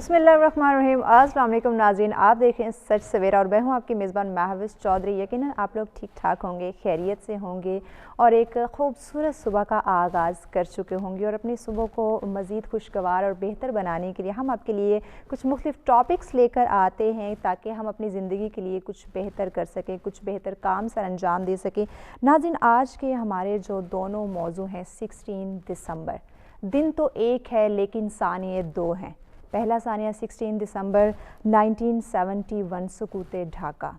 बिस्मिल्लाहिर्रहमानिर्रहीम। अस्सलाम वालेकुम नाज़रीन, आप देख रहे हैं सच सवेरा और मैं हूं आपकी मेज़बान महविश चौधरी। यकीनन आप लोग ठीक ठाक होंगे, खैरियत से होंगे और एक खूबसूरत सुबह का आगाज़ कर चुके होंगे। और अपनी सुबह को मज़ीद खुशगवार और बेहतर बनाने के लिए हम आपके लिए कुछ मुख्तलिफ टॉपिक्स लेकर आते हैं ताकि हम अपनी ज़िंदगी के लिए कुछ बेहतर कर सकें, कुछ बेहतर काम सर अंजाम दे सकें। नाज़रीन, आज के हमारे जो दोनों मौजू हैं 16 दिसंबर, दिन तो एक है लेकिन सानिये दो हैं। पहला सानिया 16 दिसंबर 1971 सकूत ढाका।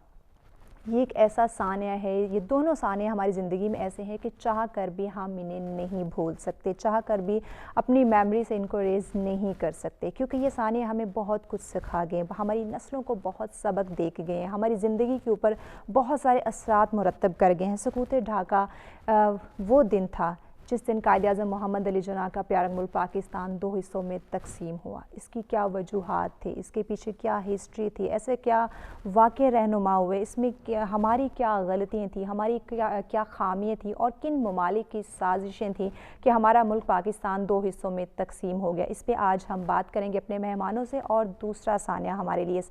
ये एक ऐसा सानिया है, ये दोनों सानिया हमारी ज़िंदगी में ऐसे हैं कि चाह कर भी हम इन्हें नहीं भूल सकते, चाह कर भी अपनी मेमोरी से इनको रेज़ नहीं कर सकते, क्योंकि ये सानिया हमें बहुत कुछ सिखा गए, हमारी नस्लों को बहुत सबक दे के गए हैं, हमारी ज़िंदगी के ऊपर बहुत सारे असरात मुरतब कर गए हैं। सकूत ढाका वो दिन था जिस दिन कायद-ए-आज़म मोहम्मद अली जिन्ना का प्यारा मुल्क पाकिस्तान दो हिस्सों में तकसीम हुआ। इसकी क्या वजूहात थे, इसके पीछे क्या हिस्ट्री थी, ऐसे क्या वाक़े रहनुमा हुए, इसमें क्या हमारी क्या गलतियाँ थी, हमारी क्या खामियाँ थी और किन ममालिक की साजिशें थी कि हमारा मुल्क पाकिस्तान दो हिस्सों में तकसीम हो गया। इस पर आज हम बात करेंगे अपने मेहमानों से। और दूसरा सानिया हमारे लिए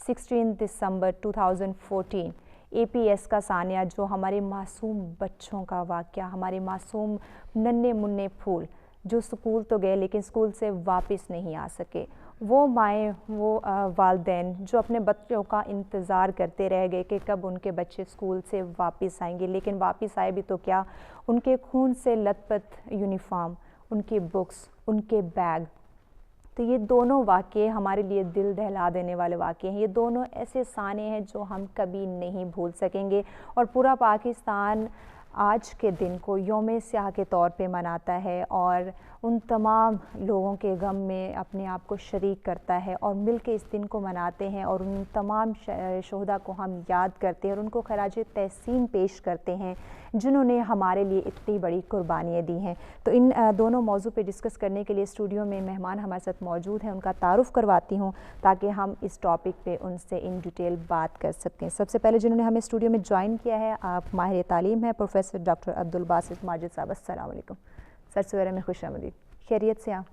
16 दिसंबर 2014 APS का सानिया, जो हमारे मासूम बच्चों का वाक़या, हमारे मासूम नन्हे मुन्ने फूल जो स्कूल तो गए लेकिन स्कूल से वापस नहीं आ सके, वो माएँ, वो वालिदैन जो अपने बच्चों का इंतज़ार करते रह गए कि कब उनके बच्चे स्कूल से वापस आएंगे। लेकिन वापस आए भी तो क्या, उनके खून से लथपथ यूनिफॉर्म, उनकी बुक्स, उनके बैग। तो ये दोनों वाक़े हमारे लिए दिल दहला देने वाले वाक़े हैं। ये दोनों ऐसे साने हैं जो हम कभी नहीं भूल सकेंगे और पूरा पाकिस्तान आज के दिन को यौम स्याह के तौर पे मनाता है और उन तमाम लोगों के गम में अपने आप को शरीक करता है और मिल के इस दिन को मनाते हैं और उन तमाम शहदा को हम याद करते हैं और उनको खराज तहसीन पेश करते हैं जिन्होंने हमारे लिए इतनी बड़ी कुर्बानियाँ दी हैं। तो इन दोनों मौजू पे डिस्कस करने के लिए स्टूडियो में मेहमान हमारे साथ मौजूद हैं, उनका तारुफ़ करवाती हूँ ताकि हम इस टॉपिक पे उनसे इन डिटेल बात कर सकें। सबसे पहले जिन्होंने हमें स्टूडियो में ज्वाइन किया है, आप माहिर तालीम है प्रोफेसर डॉक्टर अब्दुल बासित माजिद साहब। अस्सलाम वालेकुम सर, सवेरे में खुश आमदीद, खैरियत से आप?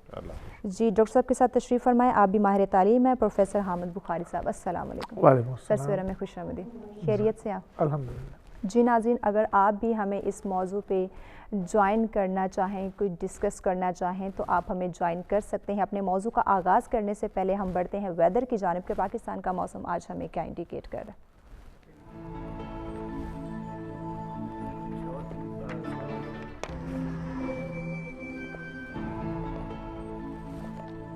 जी, डॉक्टर साहब के साथ तशरीफ़ फरमाएं। आप भी माहिर तालीम है प्रोफेसर हामिद बुखारी साहब। अस्सलाम वालेकुम सर, सवेरे में खुश आमदीद, खैरियत से आप? अल्हम्दुलिल्लाह। जी नाज़रीन, अगर आप भी हमें इस मौजू पे ज्वाइन करना चाहें, कोई डिस्कस करना चाहें तो आप हमें ज्वाइन कर सकते हैं। अपने मौजू का आगाज़ करने से पहले हम बढ़ते हैं वेदर की जानिब के। पाकिस्तान का मौसम आज हमें क्या इंडिकेट कर रहा है?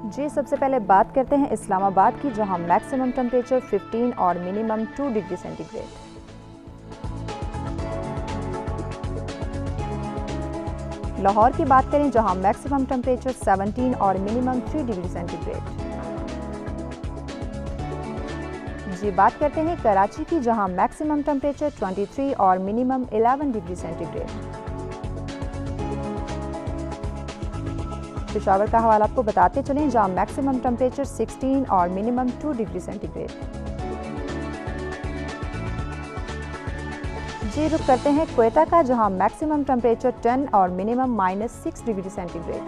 जी, सबसे पहले बात करते हैं इस्लामाबाद की, जहां मैक्सिमम टेम्परेचर 15 और मिनिमम 2 डिग्री सेंटीग्रेड। लाहौर की बात करें जहां मैक्सिमम टेम्परेचर 17 और मिनिमम 3 डिग्री सेंटीग्रेड। जी, बात करते हैं कराची की, जहां मैक्सिमम टेम्परेचर 23 और मिनिमम 11 डिग्री सेंटीग्रेड। पेशावर का हवाला आपको बताते चलें, जहां मैक्सिमम टेम्परेचर 16 और मिनिमम 2 डिग्री सेंटीग्रेड। जी, रुक करते हैं क्वेटा का, जहां मैक्सिमम टेम्परेचर 10 और minimum -6 degree centigrade.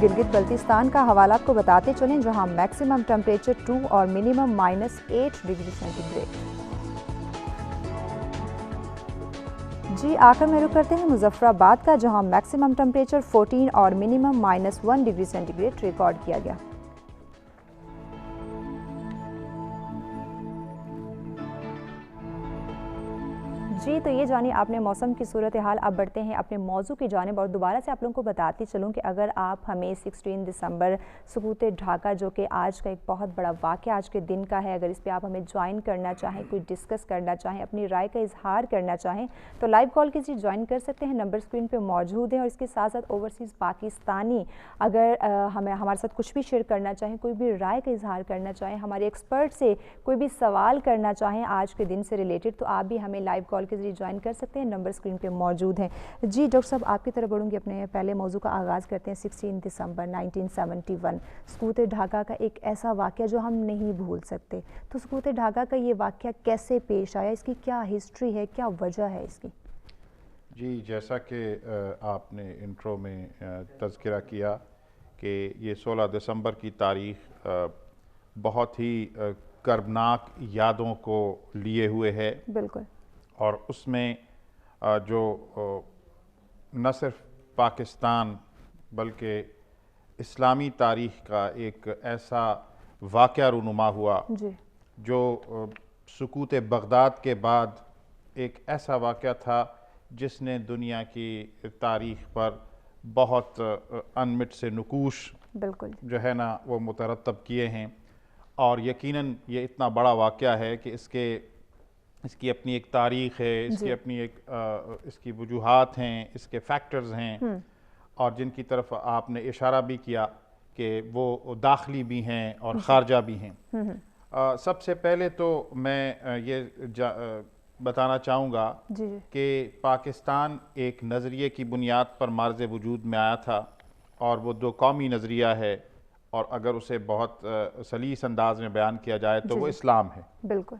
Gilgit Baltistan का हवाला आपको बताते चलें, जहां मैक्सिमम टेम्परेचर 2 और मिनिमम -8 डिग्री सेंटीग्रेड। जी, आखिर में रुक करते हैं मुजफ्फराबाद का, जहां मैक्सिमम टेम्परेचर 14 और मिनिमम -1 डिग्री सेंटीग्रेड रिकॉर्ड किया गया। जी, तो ये जानिए आपने मौसम की सूरत हाल। अब बढ़ते हैं अपने मौजू की जानिब और दोबारा से आप लोगों को बताती चलूँ कि अगर आप हमें 16 दिसंबर सकूत ढाका, जो कि आज का एक बहुत बड़ा वाक़या आज के दिन का है, अगर इस पर आप हमें ज्वाइन करना चाहें, कोई डिस्कस करना चाहें, अपनी राय का इजहार करना चाहें तो लाइव कॉल के जी ज्वाइन कर सकते हैं। नंबर स्क्रीन पर मौजूद है। और इसके साथ साथ ओवरसीज़ पाकिस्तानी अगर हमें हमारे साथ कुछ भी शेयर करना चाहें, कोई भी राय का इजहार करना चाहें, हमारे एक्सपर्ट से कोई भी सवाल करना चाहें आज के दिन से रिलेटेड, तो आप भी हमें लाइव कॉल के जरिए ज्वाइन कर सकते हैं। नंबर स्क्रीन पे मौजूद है। जी डॉक्टर साहब, आपकी तरफ बढ़ूंगी। अपने पहले मौजू का आगाज़ करते हैं। 16 दिसंबर 1971 सकूत ढाका का एक ऐसा वाक़या जो हम नहीं भूल सकते। तो सकूत ढाका का ये वाक़या कैसे पेश आया, इसकी क्या हिस्ट्री है, क्या वजह है इसकी? جی، جیسا کہ آپ نے انٹرو میں تذکرہ کیا کہ یہ 16 دسمبر کی تاریخ بہت ہی کربناک یادوں کو لیے ہوئے ہے، بالکل، اور اس میں جو نہ صرف پاکستان بلکہ اسلامی تاریخ کا ایک ایسا واقعہ رونما ہوا جی جو سقوط بغداد کے بعد ایک ایسا واقعہ تھا جس نے دنیا کی تاریخ پر بہت انمٹ سے نقوش بالکل جو ہے نا وہ مترتب کیے ہیں، اور یقیناً یہ اتنا بڑا واقعہ ہے کہ اس کی اپنی ایک تاریخ ہے، اس کی اپنی ایک اس کی وجوہات ہیں، اس کے فیکٹرز ہیں، اور جن کی طرف آپ نے اشارہ بھی کیا کہ وہ داخلی بھی ہیں اور خارجہ بھی ہیں۔ سب سے پہلے تو میں یہ بتانا چاہوں گا کہ پاکستان ایک نظریے کی بنیاد پر معرض وجود میں آیا تھا، اور وہ دو قومی نظریہ ہے، اور اگر اسے بہت سلیس انداز میں بیان کیا جائے تو وہ اسلام ہے۔ بالکل،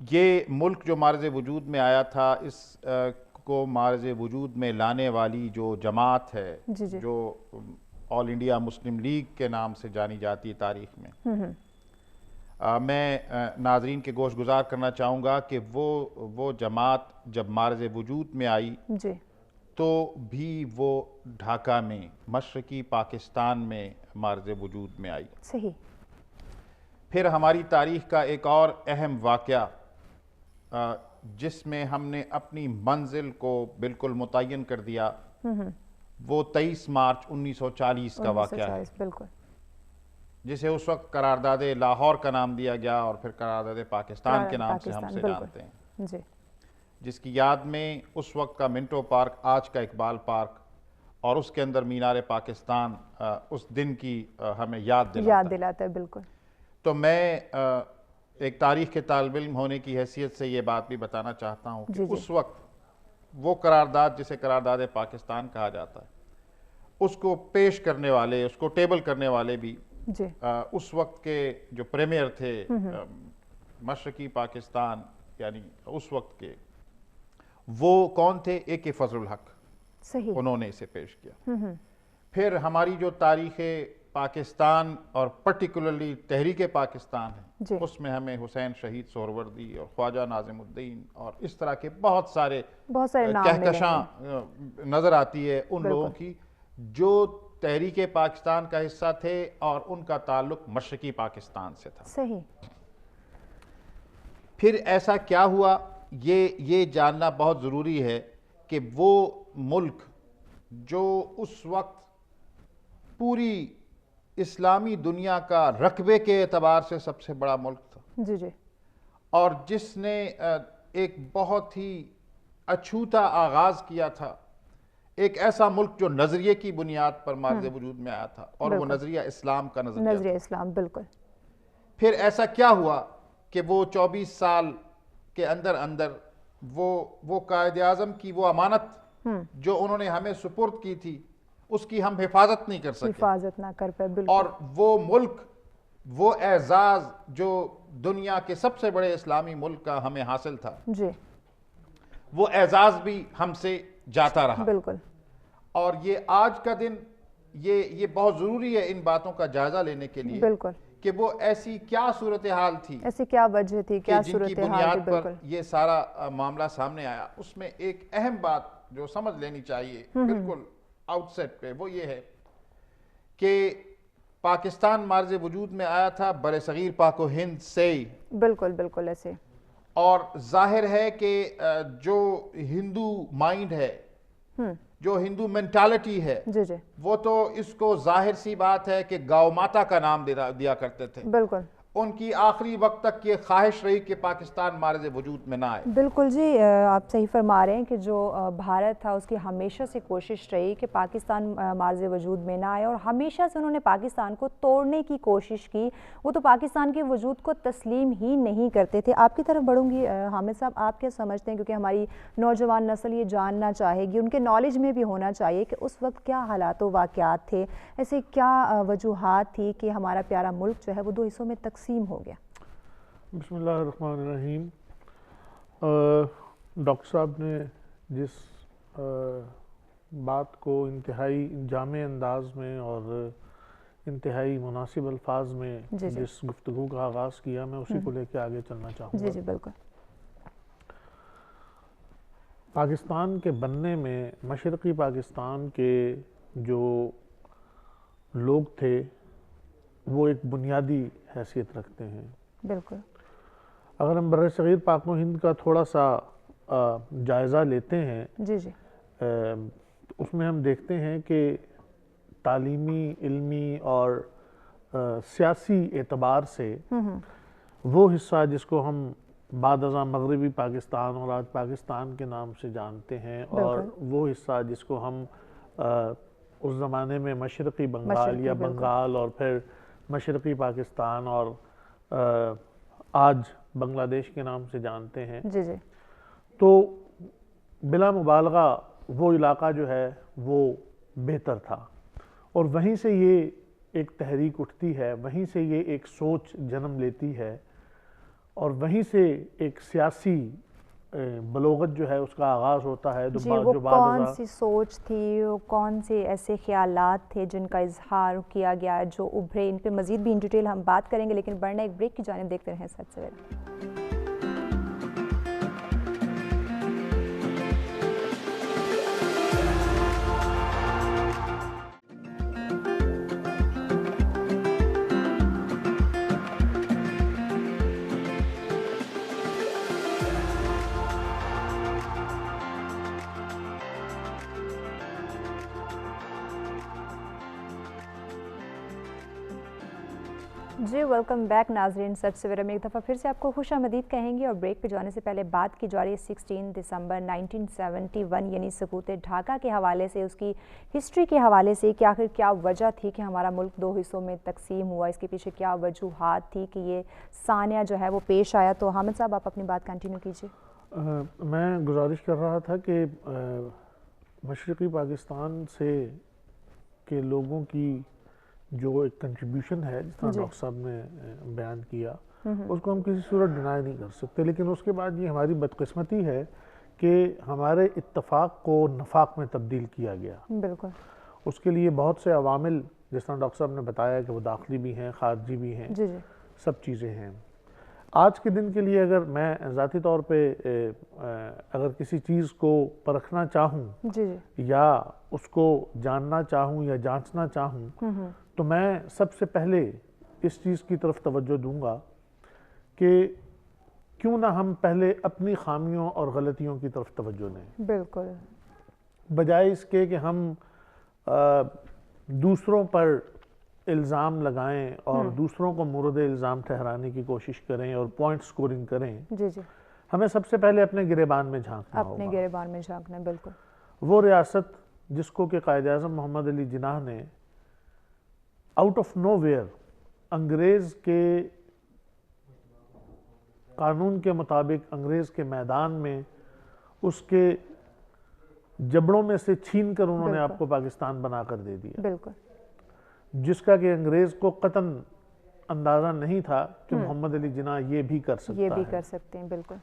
یہ ملک جو معرض وجود میں آیا تھا، اس کو معرض وجود میں لانے والی جو جماعت ہے جو آل انڈیا مسلم لیگ کے نام سے جانی جاتی ہے تاریخ میں، میں ناظرین کے گوش گزار کرنا چاہوں گا کہ وہ جماعت جب معرض وجود میں آئی تو بھی وہ ڈھاکہ میں مشرقی پاکستان میں معرض وجود میں آئی۔ صحیح۔ پھر ہماری تاریخ کا ایک اور اہم واقعہ جس میں ہم نے اپنی منزل کو بالکل متعین کر دیا، وہ 23 مارچ 1940 کا واقعہ ہے، بالکل، جسے اس وقت قرارداد لاہور کا نام دیا گیا اور پھر قرارداد پاکستان کے نام سے ہم سے جانتے ہیں، جس کی یاد میں اس وقت کا منٹو پارک، آج کا اقبال پارک، اور اس کے اندر مینار پاکستان اس دن کی ہمیں یاد دلاتا ہے۔ بالکل، تو میں ایک تاریخ کے طالب علم ہونے کی حیثیت سے یہ بات بھی بتانا چاہتا ہوں کہ اس وقت وہ قرارداد جسے قرارداد پاکستان کہا جاتا ہے، اس کو پیش کرنے والے، اس کو ٹیبل کرنے والے بھی اس وقت کے جو پریمیئر تھے مشرقی پاکستان، یعنی اس وقت کے، وہ کون تھے؟ اے کے فضل الحق، انہوں نے اسے پیش کیا۔ پھر ہماری جو تاریخ پاکستان اور پرٹیکولرلی تحریک پاکستان ہے، اس میں ہمیں حسین شہید سہروردی اور خواجہ ناظم الدین اور اس طرح کے بہت سارے کہکشاں نظر آتی ہے ان لوگوں کی جو تحریک پاکستان کا حصہ تھے اور ان کا تعلق مشرقی پاکستان سے تھا۔ صحیح۔ پھر ایسا کیا ہوا یہ جاننا بہت ضروری ہے کہ وہ ملک جو اس وقت پوری اسلامی دنیا کا رقبے کے اعتبار سے سب سے بڑا ملک تھا، اور جس نے ایک بہت ہی اچھوتا آغاز کیا تھا، ایک ایسا ملک جو نظریے کی بنیاد پر معرض وجود میں آیا تھا، اور وہ نظریہ اسلام کا نظریہ اسلام، بالکل۔ پھر ایسا کیا ہوا کہ وہ 24 سال کے اندر وہ قائد اعظم کی وہ امانت جو انہوں نے ہمیں سپرد کی تھی، اس کی ہم حفاظت نہیں کر سکے، حفاظت نہ کر پائے، بالکل۔ اور وہ ملک، وہ اعزاز جو دنیا کے سب سے بڑے اسلامی ملک کا ہمیں حاصل تھا، وہ اعزاز بھی ہم سے جاتا رہا۔ بالکل۔ اور یہ آج کا دن یہ بہت ضروری ہے ان باتوں کا جائزہ لینے کے لیے، بالکل، کہ وہ ایسی کیا صورتحال تھی، ایسی کیا وجہ تھی، کیا جن کی صورتحال تھی، بنیاد پر بالکل۔ یہ سارا معاملہ سامنے آیا۔ اس میں ایک اہم بات جو سمجھ لینی چاہیے بالکل آؤٹ سیٹ پہ، وہ یہ ہے کہ پاکستان معرض وجود میں آیا تھا بر صغیر پاک و ہند سے، بالکل بالکل ایسے، اور ظاہر ہے کہ جو ہندو مائنڈ ہے، جو ہندو مینٹالٹی ہے، وہ تو اس کو ظاہر سی بات ہے کہ گاؤ ماتا کا نام دیا کرتے تھے۔ بالکل، ان کی آخری وقت تک یہ خواہش رہی کہ پاکستان معرض وجود میں نہ آئے۔ بالکل جی، آپ صحیح فرما رہے ہیں کہ جو بھارت تھا اس کی ہمیشہ سے کوشش رہی کہ پاکستان معرض وجود میں نہ آئے، اور ہمیشہ سے انہوں نے پاکستان کو توڑنے کی کوشش کی، وہ تو پاکستان کے وجود کو تسلیم ہی نہیں کرتے تھے۔ آپ کی طرف بڑھوں گی حامد صاحب، آپ کیا سمجھتے ہیں، کیونکہ ہماری نوجوان نسل یہ جاننا چاہے گی، ان کے نالج میں بھی ہونا چاہیے کہ اس وقت کیا حالات و واقعات تھے، ایسے کیا وجوہات تھی کہ ہمارا پیارا ملک جو ہے وہ دو حصوں میں تقسیم ہو گیا؟ بسم اللہ الرحمن الرحیم۔ ڈاکٹر صاحب نے جس بات کو انتہائی جامع انداز میں اور انتہائی مناسب الفاظ میں جس گفتگو کا آغاز کیا، میں اسی کو لے کے آگے چلنا چاہوں گا۔ جی بالکل۔ پاکستان کے بننے میں مشرقی پاکستان کے جو لوگ تھے وہ ایک بنیادی حیثیت رکھتے ہیں۔ بالکل۔ اگر ہم برصغیر پاک و ہند کا تھوڑا سا جائزہ لیتے ہیں، جی جی، اس میں ہم دیکھتے ہیں کہ تعلیمی، علمی اور سیاسی اعتبار سے وہ حصہ جس کو ہم بعد ازاں مغربی پاکستان اور آج پاکستان کے نام سے جانتے ہیں، اور وہ حصہ جس کو ہم اس زمانے میں مشرقی بنگال یا بنگال اور پھر مشرقی پاکستان اور آج بنگلہ دیش کے نام سے جانتے ہیں، جی جی، تو بلا مبالغہ وہ علاقہ جو ہے وہ بہتر تھا، اور وہیں سے یہ ایک تحریک اٹھتی ہے، وہیں سے یہ ایک سوچ جنم لیتی ہے، اور وہیں سے ایک سیاسی بلوغت جو ہے اس کا آغاز ہوتا ہے۔ جی، وہ کون سی سوچ تھی، وہ کون سے ایسے خیالات تھے جن کا اظہار کیا گیا جو ابھرے، ان پہ مزید بھی ان ڈیٹیل ہم بات کریں گے، لیکن بڑھنا ایک بریک کی جانب دیکھتے رہیں سچ سویرا۔ جی ویلکم بیک ناظرین، سچ سویرا میں ایک دفعہ پھر سے آپ کو خوش آمدید کہیں گے، اور بریک پہ جانے سے پہلے بات کی جا رہی ہے 16 دسمبر 1971 یعنی سقوط ڈھاکہ کے حوالے سے، اس کی ہسٹری کے حوالے سے کہ آخر کیا وجہ تھی کہ ہمارا ملک دو حصوں میں تقسیم ہوا، اس کے پیچھے کیا وجوہات تھی کہ یہ سانحہ جو ہے وہ پیش آیا۔ تو حامد صاحب آپ اپنی بات کنٹینیو کیجیے۔ میں گزارش کر رہا تھا کہ مشرقی پاکستان سے کے لوگوں کی جو ایک کنٹریبیوشن ہے، جس طرح ڈاکٹر صاحب نے بیان کیا، اس کو ہم کسی صورت ڈینائی نہیں کر سکتے، لیکن اس کے بعد یہ ہماری بدقسمتی ہے کہ ہمارے اتفاق کو نفاق میں تبدیل کیا گیا۔ بالکل۔ اس کے لیے بہت سے عوامل، جس طرح ڈاکٹر صاحب نے بتایا کہ وہ داخلی بھی ہیں، خارجی بھی ہیں، جی جی، سب چیزیں ہیں۔ آج کے دن کے لیے اگر میں ذاتی طور پہ اگر کسی چیز کو پرکھنا چاہوں جی جی، یا اس کو جاننا چاہوں یا جانچنا چاہوں، تو میں سب سے پہلے اس چیز کی طرف توجہ دوں گا کہ کیوں نہ ہم پہلے اپنی خامیوں اور غلطیوں کی طرف توجہ دیں، بالکل، بجائے اس کے کہ ہم دوسروں پر الزام لگائیں اور دوسروں کو مورد الزام ٹھہرانے کی کوشش کریں اور پوائنٹ سکورنگ کریں۔ جی جی، ہمیں سب سے پہلے اپنے گریبان میں جھانکنا ہوگا، اپنے گریبان میں جھانکنا، بالکل۔ وہ ریاست جس کو کہ قائد اعظم محمد علی جناح نے آؤٹ آف نو ویئر انگریز کے قانون کے مطابق، انگریز کے میدان میں اس کے جبڑوں میں سے چھین کر انہوں نے آپ کو پاکستان بنا کر دے دیا، بالکل، جس کا کہ انگریز کو قطعاً اندازہ نہیں تھا کہ محمد علی جناح یہ بھی کر سکتا ہے، یہ بھی کر سکتے ہیں، بالکل۔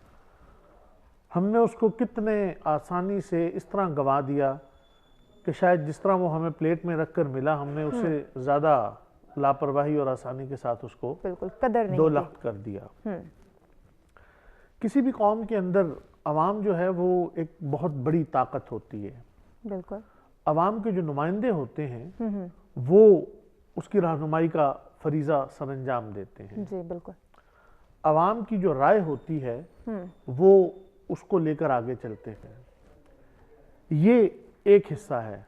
ہم نے اس کو کتنے آسانی سے اس طرح گوا دیا کہ شاید جس طرح وہ ہمیں پلیٹ میں رکھ کر ملا، ہم نے اسے زیادہ لاپرواہی اور آسانی کے ساتھ اس کو بالکل قدر نہیں دو لخت کر دیا۔ کسی بھی قوم کے اندر عوام جو ہے وہ ایک بہت بڑی طاقت ہوتی ہے۔ بالکل، عوام کے جو نمائندے ہوتے ہیں وہ اس کی رہنمائی کا فریضہ سر انجام دیتے ہیں۔ جی بالکل، عوام کی جو رائے ہوتی ہے وہ اس کو لے کر آگے چلتے ہیں، یہ ایک حصہ ہے۔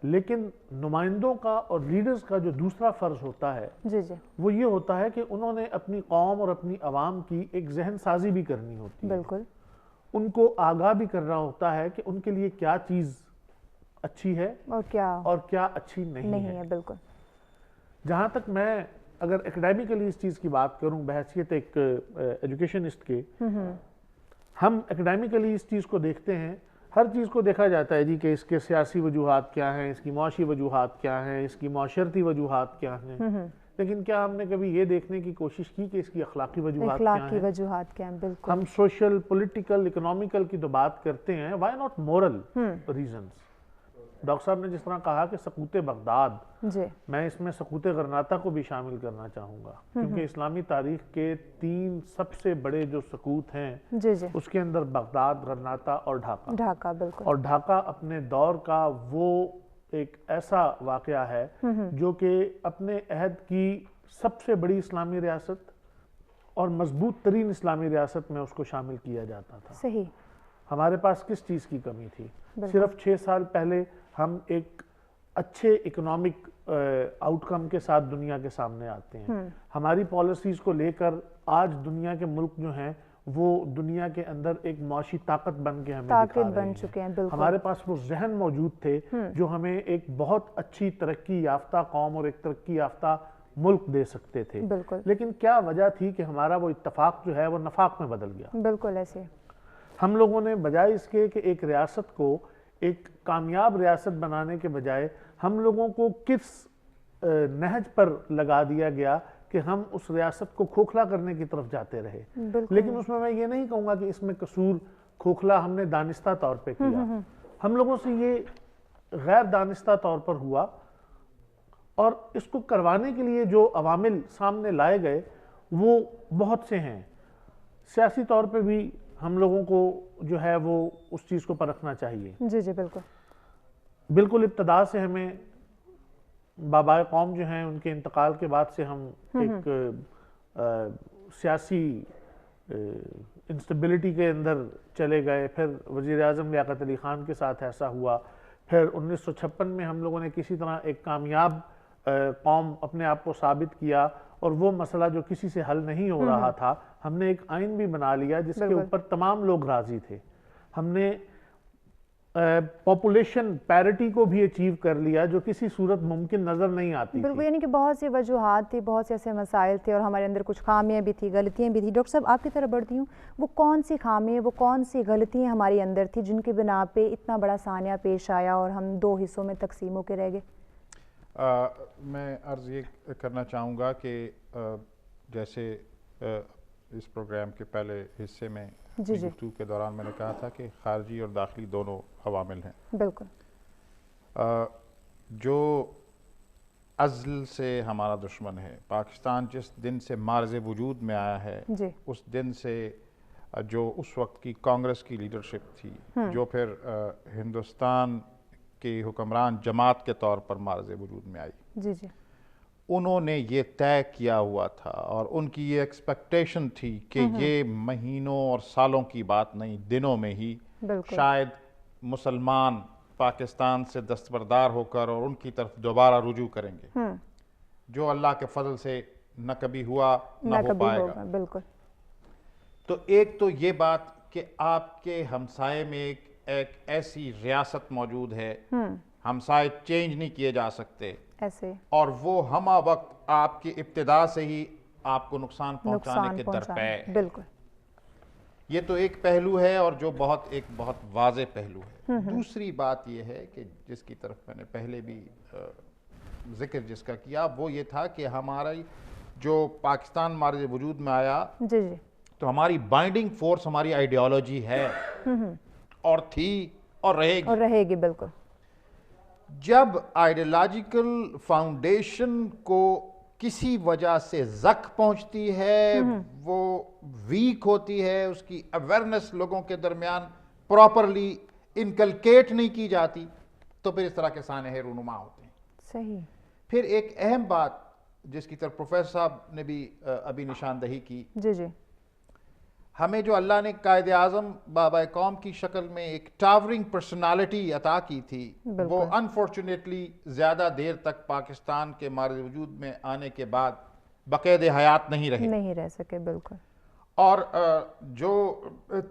لیکن نمائندوں کا اور لیڈرز کا جو دوسرا فرض ہوتا ہے جی جی، وہ یہ ہوتا ہے کہ انہوں نے اپنی قوم اور اپنی عوام کی ایک ذہن سازی بھی کرنی ہوتی ہے، بالکل، ان کو آگاہ بھی کرنا ہوتا ہے کہ ان کے لیے کیا چیز اچھی ہے اور کیا اچھی نہیں ہے۔ بالکل۔ جہاں تک میں اگر اکیڈیمیکلی اس چیز کی بات کروں بحیثیت ایک ایجوکیشنسٹ کے، ہم اکیڈیمیکلی اس چیز کو دیکھتے ہیں، ہر چیز کو دیکھا جاتا ہے جی کہ اس کے سیاسی وجوہات کیا ہیں، اس کی معاشی وجوہات کیا ہیں، اس کی معاشرتی وجوہات کیا ہیں، لیکن کیا ہم نے کبھی یہ دیکھنے کی کوشش کی کہ اس کی اخلاقی وجوہات اخلاقی کیا ہیں؟ وجوہات کیا ہیں؟ بالکل ہم سوشل، پولیٹیکل، اکنامیکل کی تو بات کرتے ہیں، why not moral reasons? Doctor صاحب نے جس طرح کہا کہ سقوط بغداد، جی میں اس میں سقوط غرناطہ کو بھی شامل کرنا چاہوں گا، کیونکہ اسلامی تاریخ کے 3 سب سے بڑے جو سقوط ہیں جی جی اس کے اندر بغداد، غرناطہ اور ڈھاکہ، ڈھاکہ بالکل اور ڈھاکہ اپنے دور کا وہ ایک ایسا واقعہ ہے جو کہ اپنے عہد کی سب سے بڑی اسلامی ریاست اور مضبوط ترین اسلامی ریاست میں اس کو شامل کیا جاتا تھا۔ صحیح ہمارے پاس کس چیز کی کمی تھی؟ صرف 6 سال پہلے ہم ایک اچھے اکنامک آؤٹ کم کے ساتھ دنیا کے سامنے آتے ہیں۔ ہماری پالیسیز کو لے کر آج دنیا کے ملک جو ہیں وہ دنیا کے اندر ایک معاشی طاقت بن کے ہمیں دکھا رہے بن چکے ہیں، بالکل ہمارے پاس وہ ذہن موجود تھے جو ہمیں ایک بہت اچھی ترقی یافتہ قوم اور ایک ترقی یافتہ ملک دے سکتے تھے، بالکل لیکن کیا وجہ تھی کہ ہمارا وہ اتفاق جو ہے وہ نفاق میں بدل گیا؟ بالکل ایسے ہم لوگوں نے بجائے اس کے کہ ایک ریاست کو ایک کامیاب ریاست بنانے کے بجائے ہم لوگوں کو کس نہج پر لگا دیا گیا کہ ہم اس ریاست کو کھوکھلا کرنے کی طرف جاتے رہے۔ لیکن اس میں یہ نہیں کہوں گا کہ اس میں قصور کھوکھلا ہم نے دانستہ طور پہ کیا، ہم لوگوں سے یہ غیر دانستہ طور پر ہوا، اور اس کو کروانے کے لیے جو عوامل سامنے لائے گئے وہ بہت سے ہیں۔ سیاسی طور پہ بھی ہم لوگوں کو جو ہے وہ اس چیز کو پرکھنا چاہیے۔ جی جی بالکل بالکل ابتدا سے ہمیں بابائے قوم جو ہیں ان کے انتقال کے بعد سے ہم ایک سیاسی انسٹیبلٹی کے اندر چلے گئے، پھر وزیر اعظم لیاقت علی خان کے ساتھ ایسا ہوا، پھر 1956 میں ہم لوگوں نے کسی طرح ایک کامیاب قوم اپنے آپ کو ثابت کیا، اور وہ مسئلہ جو کسی سے حل نہیں ہو رہا تھا ہم نے ایک آئین بھی بنا لیا جس کے اوپر تمام لوگ راضی تھے۔ ہم نے پاپولیشن پیرٹی کو بھی اچیو کر لیا جو کسی صورت ممکن نظر نہیں آتی بالکل، تھی۔ یعنی کہ بہت سی وجوہات تھی، بہت سے ایسے مسائل تھے، اور ہمارے اندر کچھ خامیاں بھی تھی، غلطیاں بھی تھی۔ ڈاکٹر صاحب آپ کی طرف بڑھتی ہوں، وہ کون سی خامیاں، وہ کون سی غلطیاں ہماری اندر تھی جن کی بنا پہ اتنا بڑا سانحہ پیش آیا اور ہم 2 حصوں میں تقسیم ہو کے رہ گئے؟ میں عرض یہ کرنا چاہوں گا کہ جیسے اس پروگرام کے پہلے حصے میں گفتگو کے دوران میں نے کہا تھا کہ خارجی اور داخلی دونوں عوامل ہیں۔ بالکل جو ازل سے ہمارا دشمن ہے، پاکستان جس دن سے معرض وجود میں آیا ہے اس دن سے جو اس وقت کی کانگریس کی لیڈرشپ تھی، جو پھر ہندوستان کی حکمران جماعت کے طور پر معرض وجود میں آئی، انہوں نے یہ طے کیا ہوا تھا اور ان کی یہ ایکسپیکٹیشن تھی کہ یہ مہینوں اور سالوں کی بات نہیں، دنوں میں ہی شاید مسلمان پاکستان سے دستبردار ہو کر اور ان کی طرف دوبارہ رجوع کریں گے، جو اللہ کے فضل سے نہ کبھی ہوا نہ ہو پائے گا۔ بالکل تو ایک تو یہ بات کہ آپ کے ہمسائے میں ایک ایسی ریاست موجود ہے، ہمسائے چینج نہیں کیے جا سکتے ایسے، اور وہ ہمہ وقت آپ کی ابتدا سے ہی آپ کو نقصان پہنچانے کے درپے ہے۔ بالکل یہ تو ایک پہلو ہے اور جو ایک بہت واضح پہلو ہے۔ دوسری بات یہ ہے کہ جس کی طرف میں نے پہلے بھی ذکر جس کا کیا، وہ یہ تھا کہ ہمارا جو پاکستان معرض وجود میں آیا تو ہماری بائنڈنگ فورس ہماری آئیڈیالوجی ہے اور تھی اور رہے گی۔ بالکل جب آئیڈیالوجیکل فاؤنڈیشن کو کسی وجہ سے زخم پہنچتی ہے، وہ ویک ہوتی ہے، اس کی اویئرنس لوگوں کے درمیان پراپرلی انکلکیٹ نہیں کی جاتی، تو پھر اس طرح کے سانحے رونما ہوتے ہیں۔ صحیح۔ پھر ایک اہم بات جس کی طرف پروفیسر صاحب نے بھی ابھی نشاندہی کی، ہمیں جو اللہ نے قائد اعظم بابا قوم کی شکل میں ایک ٹاورنگ پرسنالٹی عطا کی تھی، وہ انفارچونیٹلی زیادہ دیر تک پاکستان کے معرض وجود میں آنے کے بعد بقید حیات نہیں رہ سکے۔ بالکل، اور جو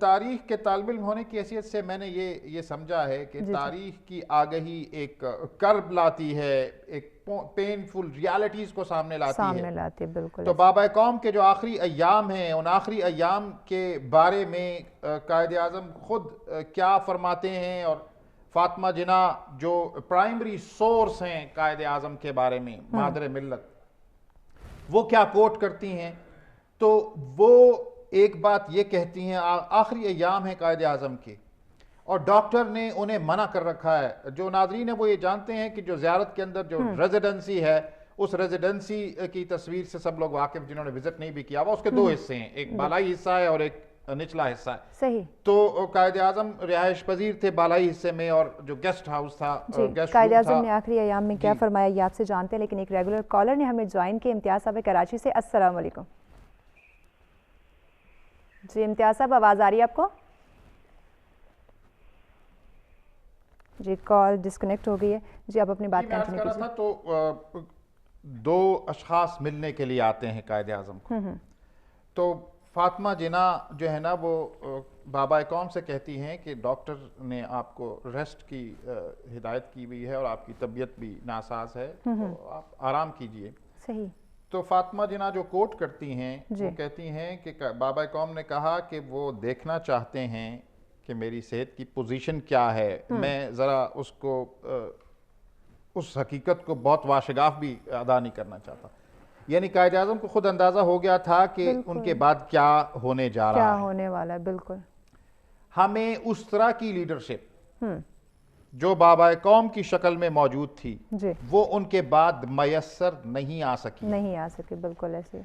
تاریخ کے طالب علم ہونے کی حیثیت سے میں نے یہ سمجھا ہے کہ تاریخ کی آگہی ایک کرب لاتی ہے، ایک پینفل ریالٹیز کو سامنے لاتی ہے۔ بالکل۔ تو بابا قوم کے جو آخری ایام ہیں، ان آخری ایام کے بارے میں قائد اعظم خود کیا فرماتے ہیں، اور فاطمہ جناح جو پرائمری سورس ہیں قائد اعظم کے بارے میں، مادر ملت، وہ کیا کوٹ کرتی ہیں؟ تو وہ ایک بات یہ کہتی ہیں، آخری ایام ہیں قائد اعظم کے، اور ڈاکٹر نے انہیں منع کر رکھا ہے. جو ناظرین ہیں وہ یہ جانتے ہیں کہ جو زیارت کے اندر جو ریزیڈنسی ہے، اس ریزیڈنسی کی تصویر سے سب لوگ واقف جنہوں نے وزٹ نہیں بھی کیا ہوا، اس کے دو حصے ہیں، ایک بالائی حصہ ہے اور ایک نچلا حصہ ہے. صحیح. تو قائد اعظم رہائش پذیر تھے بالائی حصے میں، اور جو گیسٹ ہاؤس تھا، گیسٹ قائد روم اعظم تھا. نے آخری ایام میں کیا فرمایا یہ آپ سے جانتے ہیں، لیکن ایک ریگولر کالر نے ہمیں جوائن کیا. امتیاز صاحب کراچی سے. السلام علیکم. جی امتیاز صاحب آواز آ رہی ہے آپ کو؟ جی کال ڈسکنیکٹ ہو گئی ہے. جی آپ اپنی بات کنٹینیو کیجیے. تھا تو دو اشخاص ملنے کے لیے آتے ہیں قائد اعظم کو. تو فاطمہ جناح جو ہے نا وہ بابا قوم سے کہتی ہیں کہ ڈاکٹر نے آپ کو ریسٹ کی ہدایت کی ہوئی ہے اور آپ کی طبیعت بھی ناساز ہے، تو آپ آرام کیجئے. صحیح. تو فاطمہ جناح جو کوٹ کرتی ہیں وہ کہتی ہیں کہ بابا قوم نے کہا کہ وہ دیکھنا چاہتے ہیں کہ میری صحت کی پوزیشن کیا ہے. میں ذرا اس کو اس حقیقت کو بہت واشگاف بھی ادا نہیں کرنا چاہتا. یعنی قائد اعظم کو خود اندازہ ہو گیا تھا کہ ان کے بعد کیا ہونے جا رہا ہے، کیا ہونے والا ہے. بالکل. ہمیں اس طرح کی لیڈرشپ جو بابا قوم کی شکل میں موجود تھی وہ ان کے بعد میسر نہیں آ سکی. نہیں آ سکے. بالکل ایسے.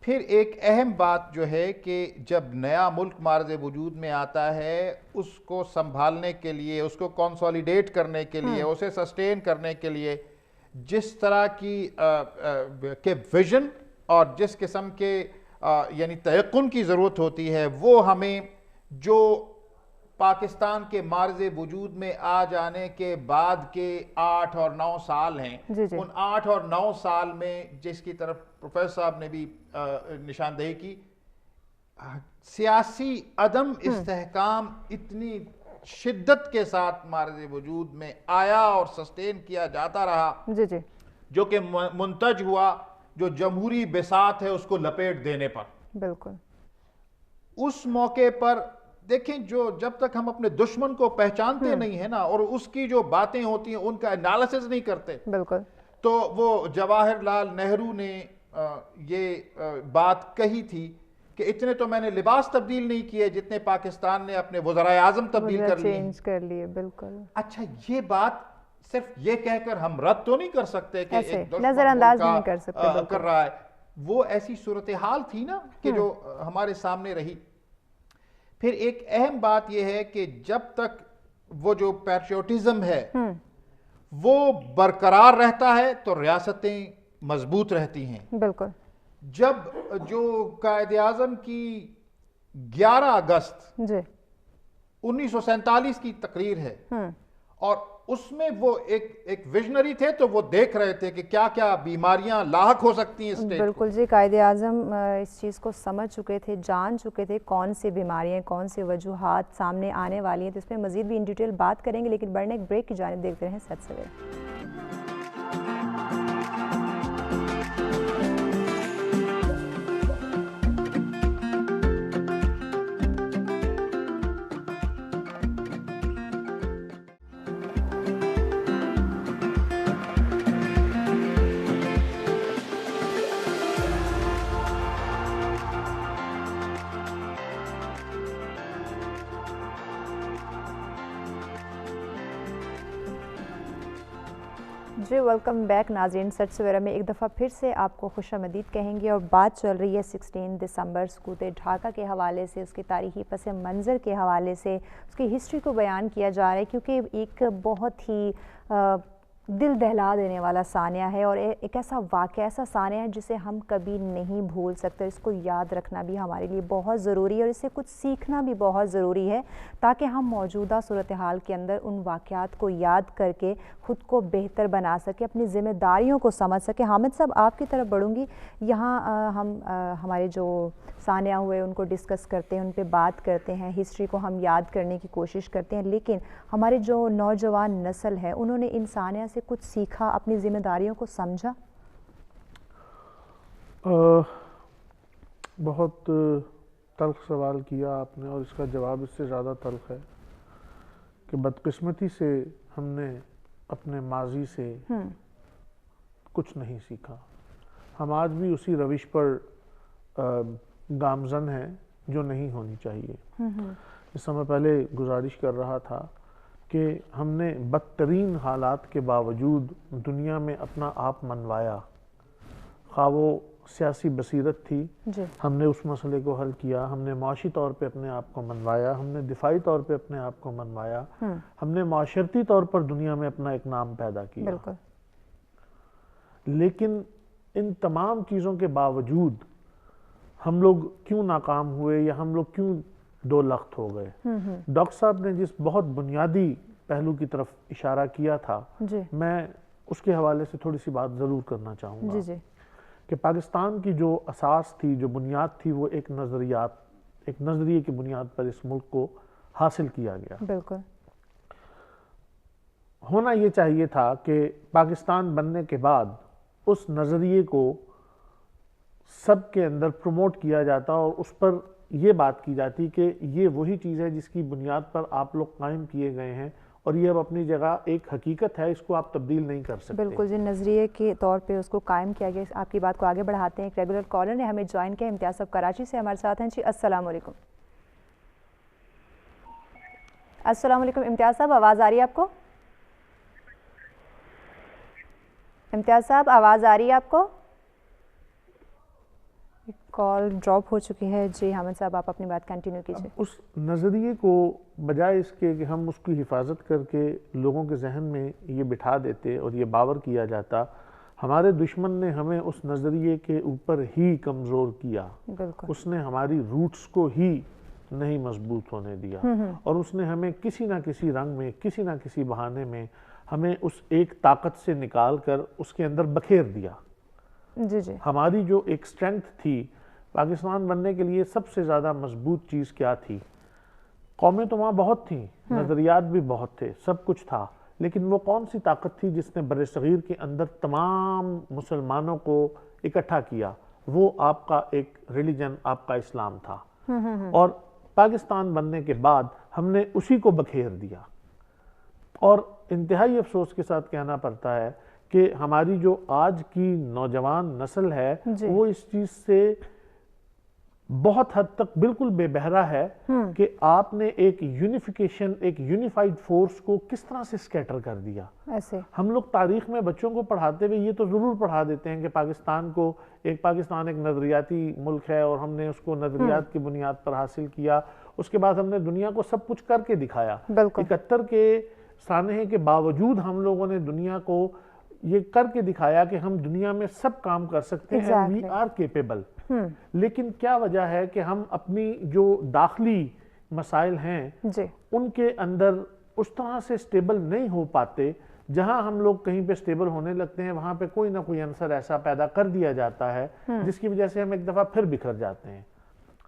پھر ایک اہم بات جو ہے کہ جب نیا ملک معرض وجود میں آتا ہے، اس کو سنبھالنے کے لیے، اس کو کنسولیڈیٹ کرنے کے لیے، اسے سسٹین کرنے کے لیے جس طرح کی ویژن اور جس قسم کے یعنی تیقن کی ضرورت ہوتی ہے، وہ ہمیں جو پاکستان کے معرض وجود میں آ جانے کے بعد کے 8 اور 9 سال ہیں، ان 8 اور 9 سال میں جس کی طرف پروفیسر صاحب نے بھی نشاندہی کی، سیاسی عدم استحکام اتنی شدت کے ساتھ معرض وجود میں آیا اور سسٹین کیا جاتا رہا، جو کہ منتج ہوا جو جمہوری بساط ہے اس کو لپیٹ دینے پر. بالکل. اس موقع پر دیکھیں جب تک ہم اپنے دشمن کو پہچانتے نہیں ہیں نا، اور اس کی جو باتیں ہوتی ہیں ان کا انالیسس نہیں کرتے، بالکل. تو وہ جواہر لال نہرو نے یہ بات کہی تھی کہ اتنے تو میں نے لباس تبدیل نہیں کیے جتنے پاکستان نے اپنے وزرائے اعظم تبدیل کر لیے. بالکل. اچھا یہ بات صرف یہ کہہ کر ہم رد تو نہیں کر سکتے کہ ایک نظر انداز نہیں کر سکتے کر رہا ہے. وہ ایسی صورتحال تھی نا کہ جو ہمارے سامنے رہی. پھر ایک اہم بات یہ ہے کہ جب تک وہ جو پیٹریوٹزم ہے وہ برقرار رہتا ہے تو ریاستیں مضبوط رہتی ہیں. بالکل. جب جو قائد اعظم کی 11 اگست 1947 کی تقریر ہے، اور اس میں وہ ایک ویژنری تھے، تو وہ دیکھ رہے تھے کہ کیا کیا بیماریاں لاحق ہو سکتی ہیں اسٹیٹ. بالکل جی. قائد اعظم اس چیز کو سمجھ چکے تھے، جان چکے تھے کون سی بیماریاں، کون سی وجوہات سامنے آنے والی ہیں. تو اس میں مزید بھی ان ڈیٹیل بات کریں گے، لیکن بڑھنے ایک بریک کی جانب دیکھتے رہیں سچ سویرا. جی ویلکم بیک ناظرین. سچ سویرا میں ایک دفعہ پھر سے آپ کو خوش آمدید کہیں گے، اور بات چل رہی ہے 16 دسمبر سقوط ڈھاکہ کے حوالے سے، اس کے تاریخی پس منظر کے حوالے سے، اس کی ہسٹری کو بیان کیا جا رہا ہے، کیونکہ ایک بہت ہی دل دہلا دینے والا سانحہ ہے، اور ایک ایسا واقعہ، ایسا سانحہ ہے جسے ہم کبھی نہیں بھول سکتے. اس کو یاد رکھنا بھی ہمارے لیے بہت ضروری ہے، اور اس سے کچھ سیکھنا بھی بہت ضروری ہے، تاکہ ہم موجودہ صورتحال کے اندر ان واقعات کو یاد کر کے خود کو بہتر بنا سکیں، اپنی ذمہ داریوں کو سمجھ سکیں. حامد صاحب آپ کی طرف بڑھوں گی. یہاں ہم ہمارے جو سانحہ ہوئے ان کو ڈسکس کرتے ہیں، ان پہ بات کرتے ہیں، ہسٹری کو ہم یاد کرنے کی کوشش کرتے ہیں، لیکن ہمارے جو نوجوان نسل ہے انہوں نے ان سانحہ سے کچھ سیکھا، اپنی ذمہ داریوں کو سمجھا؟ بہت تلخ سوال کیا آپ نے، اور اس کا جواب اس سے زیادہ تلخ ہے کہ بدقسمتی سے ہم نے اپنے ماضی سے کچھ نہیں سیکھا. ہم آج بھی اسی روش پر گامزن ہیں جو نہیں ہونی چاہیے. اس سے میں پہلے گزارش کر رہا تھا کہ ہم نے بدترین حالات کے باوجود دنیا میں اپنا آپ منوایا. خواہ وہ سیاسی بصیرت تھی, ہم نے اس مسئلے کو حل کیا, ہم نے معاشی طور پہ اپنے آپ کو منوایا, ہم نے دفاعی طور پہ اپنے آپ کو منوایا, ہم نے معاشرتی طور پر دنیا میں اپنا ایک نام پیدا کیا. لیکن ان تمام چیزوں کے باوجود ہم لوگ کیوں ناکام ہوئے یا ہم لوگ کیوں دو لخت ہو گئے؟ ڈاکٹر صاحب نے جس بہت بنیادی پہلو کی طرف اشارہ کیا تھا, میں اس کے حوالے سے تھوڑی سی بات ضرور کرنا چاہوں گا کہ پاکستان کی جو اساس تھی, جو بنیاد تھی, وہ ایک نظریے کی بنیاد پر اس ملک کو حاصل کیا گیا. بالکل ہونا یہ چاہیے تھا کہ پاکستان بننے کے بعد اس نظریے کو سب کے اندر پروموٹ کیا جاتا اور اس پر یہ بات کی جاتی کہ یہ وہی چیز ہے جس کی بنیاد پر آپ لوگ قائم کیے گئے ہیں اور یہ اب اپنی جگہ ایک حقیقت ہے, اس کو آپ تبدیل نہیں کر سکتے. بالکل جی, نظریے کے طور پہ اس کو قائم کیا گیا. آپ کی بات کو آگے بڑھاتے ہیں. ایک ریگولر کالر نے ہمیں جوائن کیا, امتیاز صاحب کراچی سے ہمارے ساتھ ہیں. جی السلام علیکم. السلام علیکم امتیاز صاحب, آواز آ رہی ہے آپ کو؟ امتیاز صاحب آواز آ رہی ہے آپ کو؟ کال ڈراپ ہو چکی ہے. جی حامد صاحب آپ اپنی بات کنٹینیو کیجئے. اس نظریے کو بجائے اس کے کہ ہم اس کی حفاظت کر کے لوگوں کے ذہن میں یہ بٹھا دیتے اور یہ باور کیا جاتا, ہمارے دشمن نے ہمیں اس نظریے کے اوپر ہی کمزور کیا. اس نے ہماری روٹس کو ہی نہیں مضبوط ہونے دیا اور اس نے ہمیں کسی نہ کسی رنگ میں, کسی نہ کسی بہانے میں ہمیں اس ایک طاقت سے نکال کر اس کے اندر بکھیر دیا. ہماری جو ایک اسٹرینتھ تھی پاکستان بننے کے لیے, سب سے زیادہ مضبوط چیز کیا تھی؟ قومیں تو وہاں بہت تھیں, نظریات بھی بہت تھے, سب کچھ تھا, لیکن وہ کون سی طاقت تھی جس نے بر صغیر کے اندر تمام مسلمانوں کو اکٹھا کیا؟ وہ آپ کا ایک ریلیجن, آپ کا اسلام تھا. اور پاکستان بننے کے بعد ہم نے اسی کو بکھیر دیا. اور انتہائی افسوس کے ساتھ کہنا پڑتا ہے کہ ہماری جو آج کی نوجوان نسل ہے وہ اس چیز سے بہت حد تک بالکل بے بہرا ہے کہ آپ نے ایک یونیفیکیشن, ایک یونیفائیڈ فورس کو کس طرح سے سکیٹر کر دیا. ہم لوگ تاریخ میں بچوں کو پڑھاتے ہوئے یہ تو ضرور پڑھا دیتے ہیں کہ پاکستان ایک نظریاتی ملک ہے اور ہم نے اس کو نظریات کی بنیاد پر حاصل کیا. اس کے بعد ہم نے دنیا کو سب کچھ کر کے دکھایا. 71 کے سانحے کے باوجود ہم لوگوں نے دنیا کو یہ کر کے دکھایا کہ ہم دنیا میں سب کام کر سکتے ہیں, we are capable. لیکن کیا وجہ ہے کہ ہم اپنی جو داخلی مسائل ہیں ان کے اندر اس طرح سے سٹیبل نہیں ہو پاتے. جہاں ہم لوگ کہیں پہ سٹیبل ہونے لگتے ہیں وہاں پہ کوئی نہ کوئی عنصر ایسا پیدا کر دیا جاتا ہے جس کی وجہ سے ہم ایک دفعہ پھر بکھر جاتے ہیں.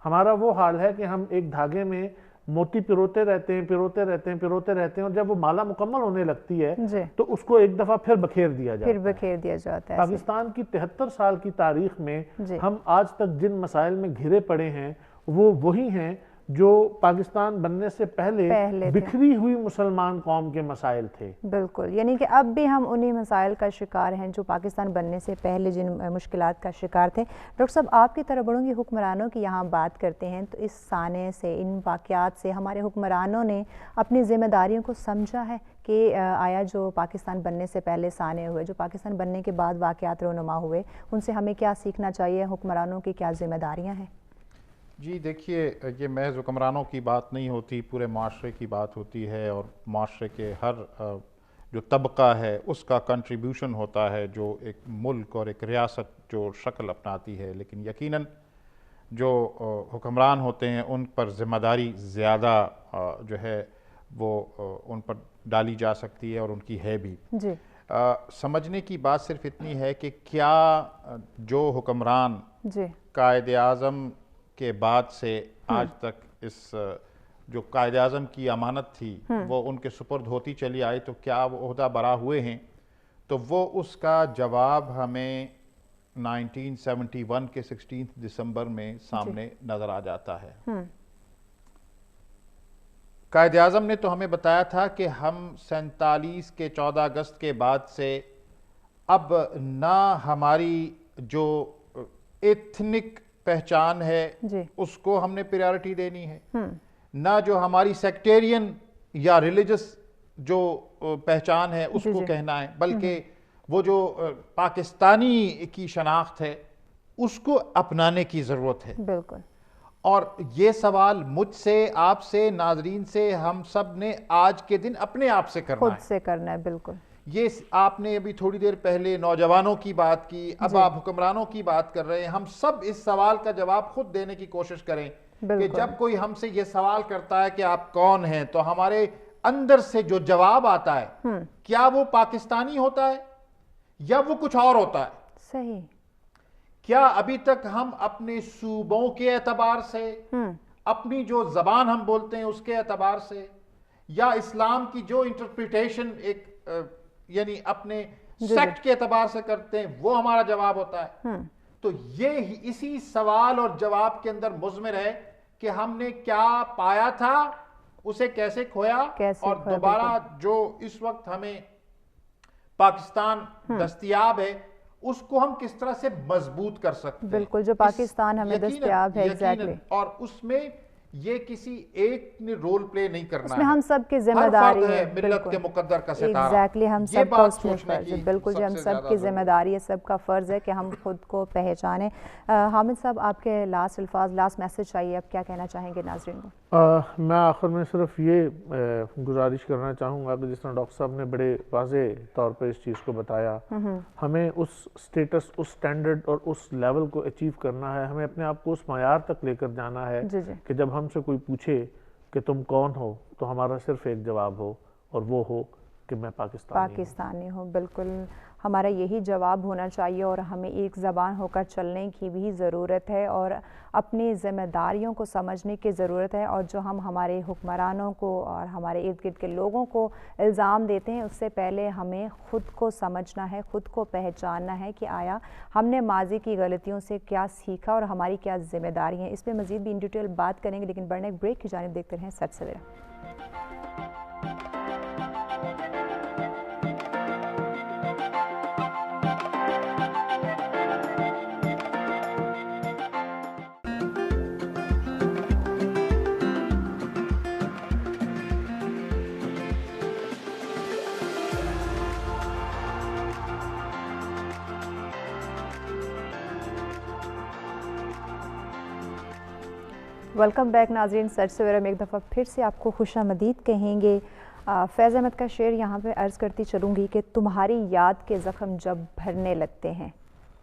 ہمارا وہ حال ہے کہ ہم ایک دھاگے میں موتی پیروتے رہتے ہیں اور جب وہ مالا مکمل ہونے لگتی ہے تو اس کو ایک دفعہ پھر بکھیر دیا جاتا ہے. پاکستان کی 73 سال کی تاریخ میں ہم آج تک جن مسائل میں گھرے پڑے ہیں وہ وہی ہیں جو پاکستان بننے سے پہلے بکھری ہوئی مسلمان قوم کے مسائل تھے. بالکل, یعنی کہ اب بھی ہم انہی مسائل کا شکار ہیں جو پاکستان بننے سے پہلے جن مشکلات کا شکار تھے. ڈاکٹر صاحب آپ کی طرف بڑھوں گی, حکمرانوں کی یہاں بات کرتے ہیں تو اس سانحے سے, ان واقعات سے ہمارے حکمرانوں نے اپنی ذمہ داریوں کو سمجھا ہے کہ آیا جو پاکستان بننے سے پہلے سانحے ہوئے, جو پاکستان بننے کے بعد واقعات رونما ہوئے, ان سے ہمیں کیا سیکھنا چاہیے, حکمرانوں کی کیا ذمہ داریاں ہیں؟ جی دیکھیے, یہ محض حکمرانوں کی بات نہیں ہوتی, پورے معاشرے کی بات ہوتی ہے اور معاشرے کے ہر جو طبقہ ہے اس کا کنٹریبیوشن ہوتا ہے جو ایک ملک اور ایک ریاست جو شکل اپناتی ہے. لیکن یقیناً جو حکمران ہوتے ہیں ان پر ذمہ داری زیادہ جو ہے وہ ان پر ڈالی جا سکتی ہے اور ان کی ہے بھی. سمجھنے کی بات صرف اتنی ہے کہ کیا جو حکمران قائد اعظم کے بعد سے آج تک اس جو قائد اعظم کی امانت تھی وہ ان کے سپرد ہوتی چلی آئی, تو کیا وہ عہدہ برا ہوئے ہیں؟ تو وہ اس کا جواب ہمیں 1971 کے 16 دسمبر میں سامنے نظر آ جاتا ہے. قائد اعظم نے تو ہمیں بتایا تھا کہ ہم 47 کے 14 اگست کے بعد سے اب نہ ہماری जो एथनिक पहचान है जी। उसको हमने प्रायोरिटी देनी है, ना जो हमारी सेक्टेरियन या रिलीजियस जो पहचान है उसको कहना है, बल्कि वो जो पाकिस्तानी की शनाख्त है उसको अपनाने की ज़रूरत है। बिल्कुल। और ये सवाल मुझसे, आपसे, नाजरीन से, हम सब ने आज के दिन अपने आप से करना खुद है। से करना है, बिल्कुल। ये आपने अभी थोड़ी देर पहले नौजवानों की बात की, अब आप हुक्मरानों की बात कर रहे हैं। हम सब इस सवाल का जवाब खुद देने की कोशिश करें कि जब कोई हमसे ये सवाल करता है कि आप कौन हैं, तो हमारे अंदर से जो जवाब आता है क्या वो पाकिस्तानी होता है या वो कुछ और होता है? सही। क्या अभी तक हम अपने सूबों के एतबार से, अपनी जो जबान हम बोलते हैं उसके एतबार से, या इस्लाम की जो इंटरप्रिटेशन एक यानी अपने सेक्ट के एतबार से करते हैं, वो हमारा जवाब होता है? तो ये इसी सवाल और जवाब के अंदर मुज़मिर है कि हमने क्या पाया था, उसे कैसे खोया, और दोबारा जो इस वक्त हमें पाकिस्तान दस्तयाब है उसको हम किस तरह से मजबूत कर सकते हैं। बिल्कुल, जो पाकिस्तान हमें दस्तयाब है, एग्जैक्टली। और उसमें ये किसी एक ने रोल प्ले नहीं करना उसमें हम सब की जिम्मेदारी है, मिल्लत के मुकद्दर का सितारा। एग्जैक्टली, हम सब का उसमें फर्ज है। बिल्कुल जी, हम सब की जिम्मेदारी है, सबका फर्ज है कि हम खुद को पहचानें। हामिद साहब, आपके लास्ट अल्फाज, लास्ट मैसेज चाहिए, आप क्या कहना चाहेंगे नाज़रीन को? मैं आखिर में सिर्फ ये गुजारिश करना चाहूँगा कि जिस तरह डॉक्टर साहब ने बड़े वाज़ेह तौर पे इस चीज़ को बताया, हमें उस स्टेटस, उस स्टैंडर्ड और उस लेवल को अचीव करना है। हमें अपने आप को उस मयार तक लेकर जाना है कि जब हमसे कोई पूछे कि तुम कौन हो, तो हमारा सिर्फ एक जवाब हो, और वो हो कि मैं पाकिस्तानी हूँ। बिल्कुल, हमारा यही जवाब होना चाहिए, और हमें एक ज़बान होकर चलने की भी ज़रूरत है, और अपनी ज़िम्मेदारियों को समझने की ज़रूरत है। और जो हम हमारे हुक्मरानों को और हमारे इर्द गिर्द के लोगों को इल्ज़ाम देते हैं, उससे पहले हमें ख़ुद को समझना है, ख़ुद को पहचानना है कि आया हमने माजी की गलतियों से क्या सीखा और हमारी क्या ज़िम्मेदारी हैं। इस पर मज़ीद भी इन डिटेल बात करेंगे, लेकिन बढ़ने एक ब्रेक की जानिब देखते हैं सच सवेरा। वेलकम बैक नाजरीन, सच सवेरा में एक दफ़ा फिर से आपको खुशामदीद कहेंगे। फैज़ अहमद का शेर यहाँ पे अर्ज़ करती चलूँगी कि तुम्हारी याद के ज़ख़म जब भरने लगते हैं,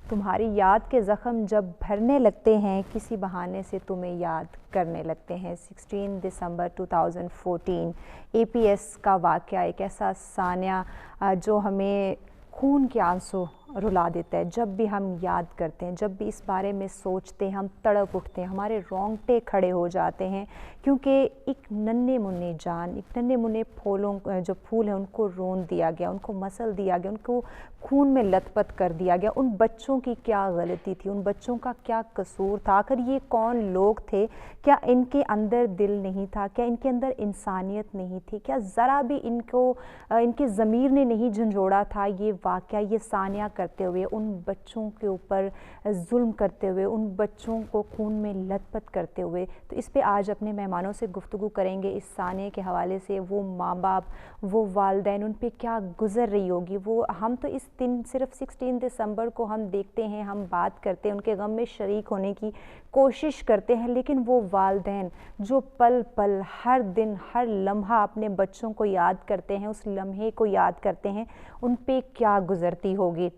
तुम्हारी याद के ज़ख़म जब भरने लगते हैं, किसी बहाने से तुम्हें याद करने लगते हैं। 16 दिसंबर 2014 APS का वाक़या, एक ऐसा सानिया जो हमें खून के आंसू रुला देता है। जब भी हम याद करते हैं, जब भी इस बारे में सोचते हैं, हम तड़प उठते हैं, हमारे रोंगटे खड़े हो जाते हैं, क्योंकि एक नन्हे मुन्ने जान, एक नन्हे मुन्ने फूलों, जो फूल हैं, उनको रोन दिया गया, उनको मसल दिया गया, उनको खून में लथपथ कर दिया गया। उन बच्चों की क्या गलती थी, उन बच्चों का क्या कसूर था, आखिर ये कौन लोग थे? क्या इनके अंदर दिल नहीं था? क्या इनके अंदर इंसानियत नहीं थी? क्या ज़रा भी इनको इनके ज़मीर ने नहीं झंझोड़ा था ये वाक़या, ये सानिया करते हुए, उन बच्चों के ऊपर जुल्म करते हुए, उन बच्चों को खून में लथपथ करते हुए? तो इस पे आज अपने मेहमानों से गुफ्तगू करेंगे इस सानिया के हवाले से। वो माँ बाप, वो वालिदैन, उन पे क्या गुज़र रही होगी वो। हम तो इस दिन सिर्फ 16 दिसंबर को हम देखते हैं, हम बात करते हैं, उनके गम में शरीक होने की कोशिश करते हैं, लेकिन वो वालिदैन जो पल पल, हर दिन, हर लम्हा अपने बच्चों को याद करते हैं, उस लम्हे को याद करते हैं, उन पे क्या गुज़रती होगी।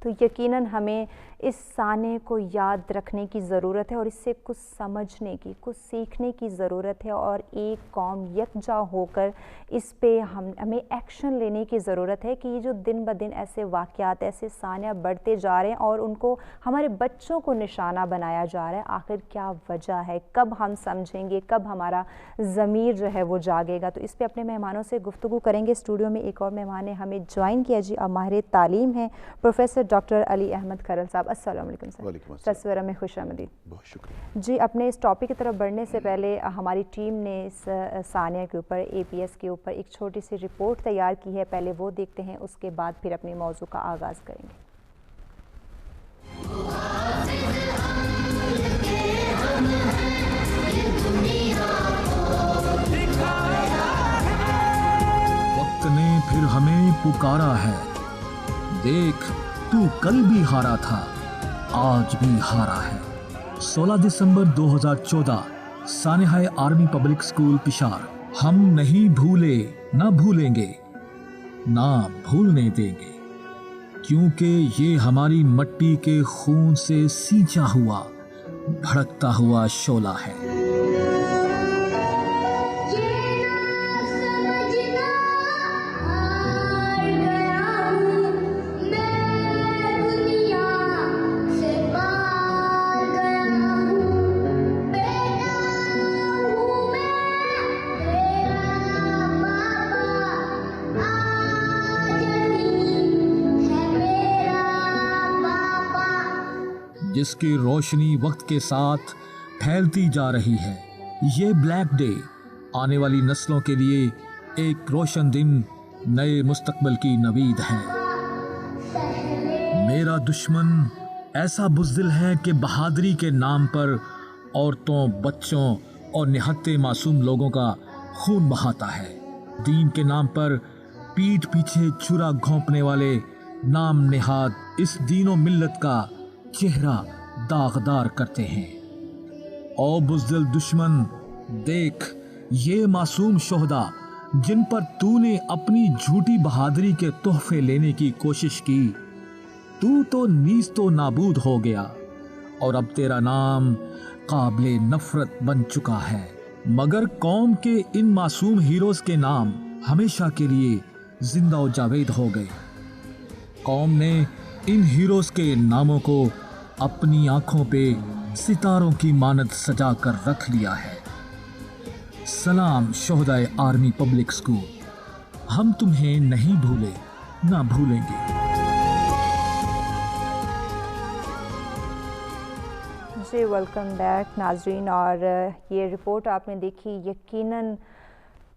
तो यकीनन हमें इस साने को याद रखने की ज़रूरत है, और इससे कुछ समझने की, कुछ सीखने की ज़रूरत है, और एक कौम यकजा होकर इस पे हमें एक्शन लेने की ज़रूरत है कि ये जो दिन ब दिन ऐसे वाक़यात, ऐसे सानिया बढ़ते जा रहे हैं और उनको हमारे बच्चों को निशाना बनाया जा रहा है, आखिर क्या वजह है? कब हम समझेंगे, कब हमारा ज़मीर जो है वो जागेगा? तो इस पर अपने मेहमानों से गुफ्तगू करेंगे। स्टूडियो में एक और मेहमान ने हमें ज्वाइन किया जी, माहिर तालीम है प्रोफेसर डॉक्टर अली अहमद खरल साहब। अस्सलाम वालेकुम सर, ससवरा में खुशामदीद। बहुत शुक्रिया जी। अपने इस टॉपिक की तरफ बढ़ने से पहले हमारी टीम ने इस सानिया के ऊपर, APS के ऊपर एक छोटी सी रिपोर्ट तैयार की है, पहले वो देखते हैं, उसके बाद फिर अपनी मौजू का आगाज़ करेंगे। हारा है। देख, तू कल भी हारा था, आज भी हारा है। 16 दिसंबर 2014, सानेहा आर्मी पब्लिक स्कूल पिशार। हम नहीं भूले, ना भूलेंगे, ना भूलने देंगे, क्योंकि ये हमारी मट्टी के खून से सींचा हुआ भड़कता हुआ शोला है। जिसकी रोशनी वक्त के साथ फैलती जा रही है। ये ब्लैक डे आने वाली नस्लों के लिए एक रोशन दिन, नए मुस्तकबिल की नवीद है। मेरा दुश्मन ऐसा बुज़दिल है कि बहादुरी के नाम पर औरतों, बच्चों और निहत्ते मासूम लोगों का खून बहाता है। दीन के नाम पर पीठ पीछे छुरा घोंपने वाले नाम निहाद इस दीनो मिल्लत का चेहरा दागदार करते हैं। ओ बुज़दिल दुश्मन, देख ये मासूम शोहदा जिन पर तूने अपनी झूठी बहादुरी के तोहफे लेने की कोशिश की, तू तो नीस्तो नाबूद हो गया और अब तेरा नाम काबिले नफरत बन चुका है। मगर कौम के इन मासूम हीरोज के नाम हमेशा के लिए जिंदा और जावेद हो गए। कौम ने इन हीरोज के नामों को अपनी आंखों पे सितारों की मानद सजा कर रख लिया है। सलाम शोहदाए आर्मी पब्लिक स्कूल, हम तुम्हें नहीं भूले, ना भूलेंगे। जी वेलकम बैक नाजरीन। और ये रिपोर्ट आपने देखी, यकीनन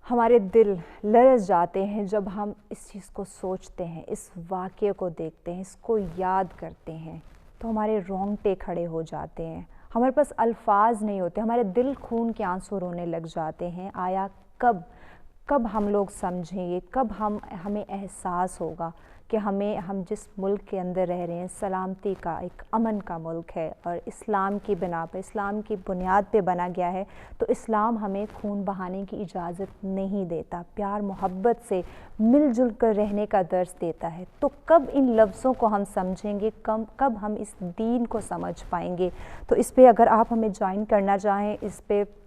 हमारे दिल लरज़ जाते हैं जब हम इस चीज़ को सोचते हैं, इस वाक़ये को देखते हैं, इसको याद करते हैं तो हमारे रोंगटे खड़े हो जाते हैं, हमारे पास अल्फाज नहीं होते, हमारे दिल खून के आंसू रोने लग जाते हैं। आया कब हम लोग समझेंगे, कब हमें एहसास होगा कि हम जिस मुल्क के अंदर रह रहे हैं सलामती का, एक अमन का मुल्क है और इस्लाम की बिना पर, इस्लाम की बुनियाद पे बना गया है। तो इस्लाम हमें खून बहाने की इजाज़त नहीं देता, प्यार मोहब्बत से मिलजुल कर रहने का दर्स देता है। तो कब इन लफ्ज़ों को हम समझेंगे, कब हम इस दीन को समझ पाएंगे? तो इस पर अगर आप हमें ज्वाइन करना चाहें, इस पर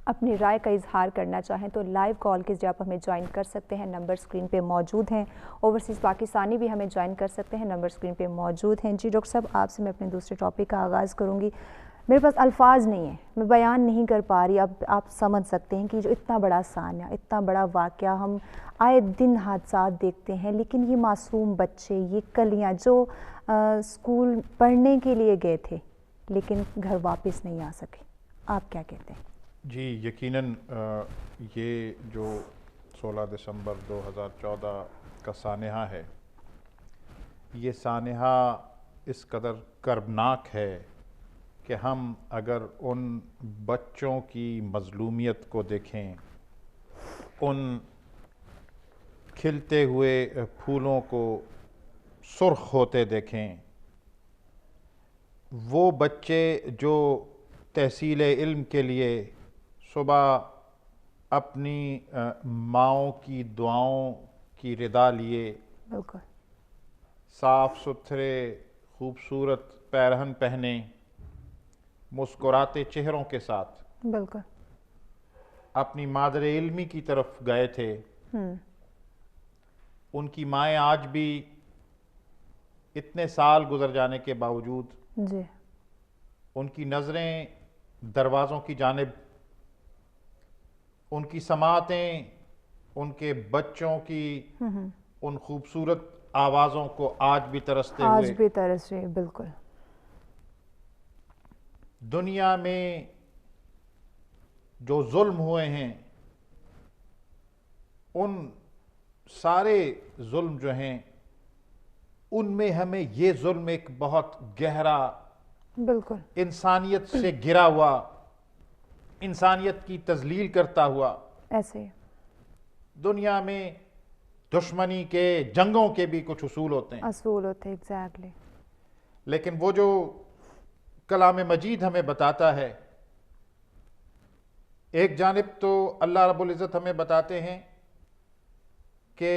अपनी राय का इजहार करना चाहें तो लाइव कॉल के आप हमें ज्वाइन कर सकते हैं, नंबर स्क्रीन पे मौजूद हैं। ओवरसीज़ पाकिस्तानी भी हमें ज्वाइन कर सकते हैं, नंबर स्क्रीन पे मौजूद हैं। जी डॉक्टर साहब, आपसे मैं अपने दूसरे टॉपिक का आगाज़ करूँगी। मेरे पास अल्फाज नहीं है, मैं बयान नहीं कर पा रही। अब आप समझ सकते हैं कि जो इतना बड़ा सान्या, इतना बड़ा वाक़या, हम आए दिन हादसा देखते हैं, लेकिन ये मासूम बच्चे, ये कलियाँ जो स्कूल पढ़ने के लिए गए थे लेकिन घर वापस नहीं आ सके, आप क्या कहते हैं? जी यकीनन ये जो 16 दिसंबर 2014 का सानेहा है, ये सानेहा इस कदर कर्बनाक है कि हम अगर उन बच्चों की मज़लूमियत को देखें, उन खिलते हुए फूलों को सुर्ख होते देखें, वो बच्चे जो तहसील इल्म के लिए सुबह अपनी माँओं की दुआओं की रिदा लिए बिल्कुल साफ़ सुथरे खूबसूरत पैरहन पहने, मुस्कुराते चेहरों के साथ बिल्कुल अपनी मादर इल्मी की तरफ गए थे, उनकी माएँ आज भी इतने साल गुजर जाने के बावजूद जी उनकी नज़रें दरवाज़ों की जानिब, उनकी समातें उनके बच्चों की उन खूबसूरत आवाज़ों को आज भी तरसते आज हुए भी तरस रही है। बिल्कुल दुनिया में जो जुल्म हुए हैं, उन सारे जुल्म जो हैं उनमें हमें ये जुल्म एक बहुत गहरा, बिल्कुल इंसानियत से गिरा हुआ, इंसानियत की तजलील करता हुआ, ऐसे ही दुनिया में दुश्मनी के, जंगों के भी कुछ उसूल होते हैं, असूल होते हैं, एग्जैक्टली। लेकिन वो जो कलाम मजीद हमें बताता है, एक जानिब तो अल्लाह रब्बुल इज़्ज़त हमें बताते हैं कि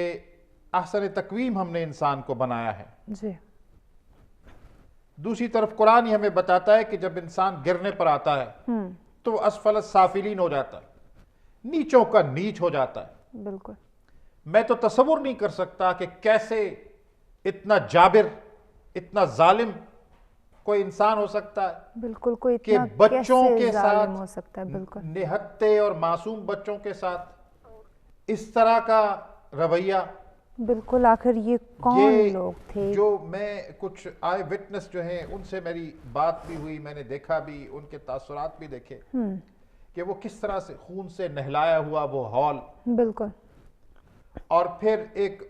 अहसन तकवीम हमने इंसान को बनाया है, जी दूसरी तरफ कुरान ही हमें बताता है कि जब इंसान गिरने पर आता है तो वो असफल साफिलीन हो जाता है, नीचों का नीच हो जाता है। बिल्कुल। मैं तो तसव्वुर नहीं कर सकता कि कैसे इतना जाबिर, इतना जालिम कोई इंसान हो सकता है बिल्कुल, कोई कि इतना बच्चों कैसे के जालिम साथ, हो सकता है। बिल्कुल निहत्ते और मासूम बच्चों के साथ इस तरह का रवैया। बिल्कुल, आखिर ये कौन ये लोग थे? जो मैं कुछ आई विटनेस जो हैं उनसे मेरी बात भी हुई, मैंने देखा भी, उनके तासुरात भी देखे कि वो किस तरह से खून से नहलाया हुआ वो हॉल, बिल्कुल और फिर एक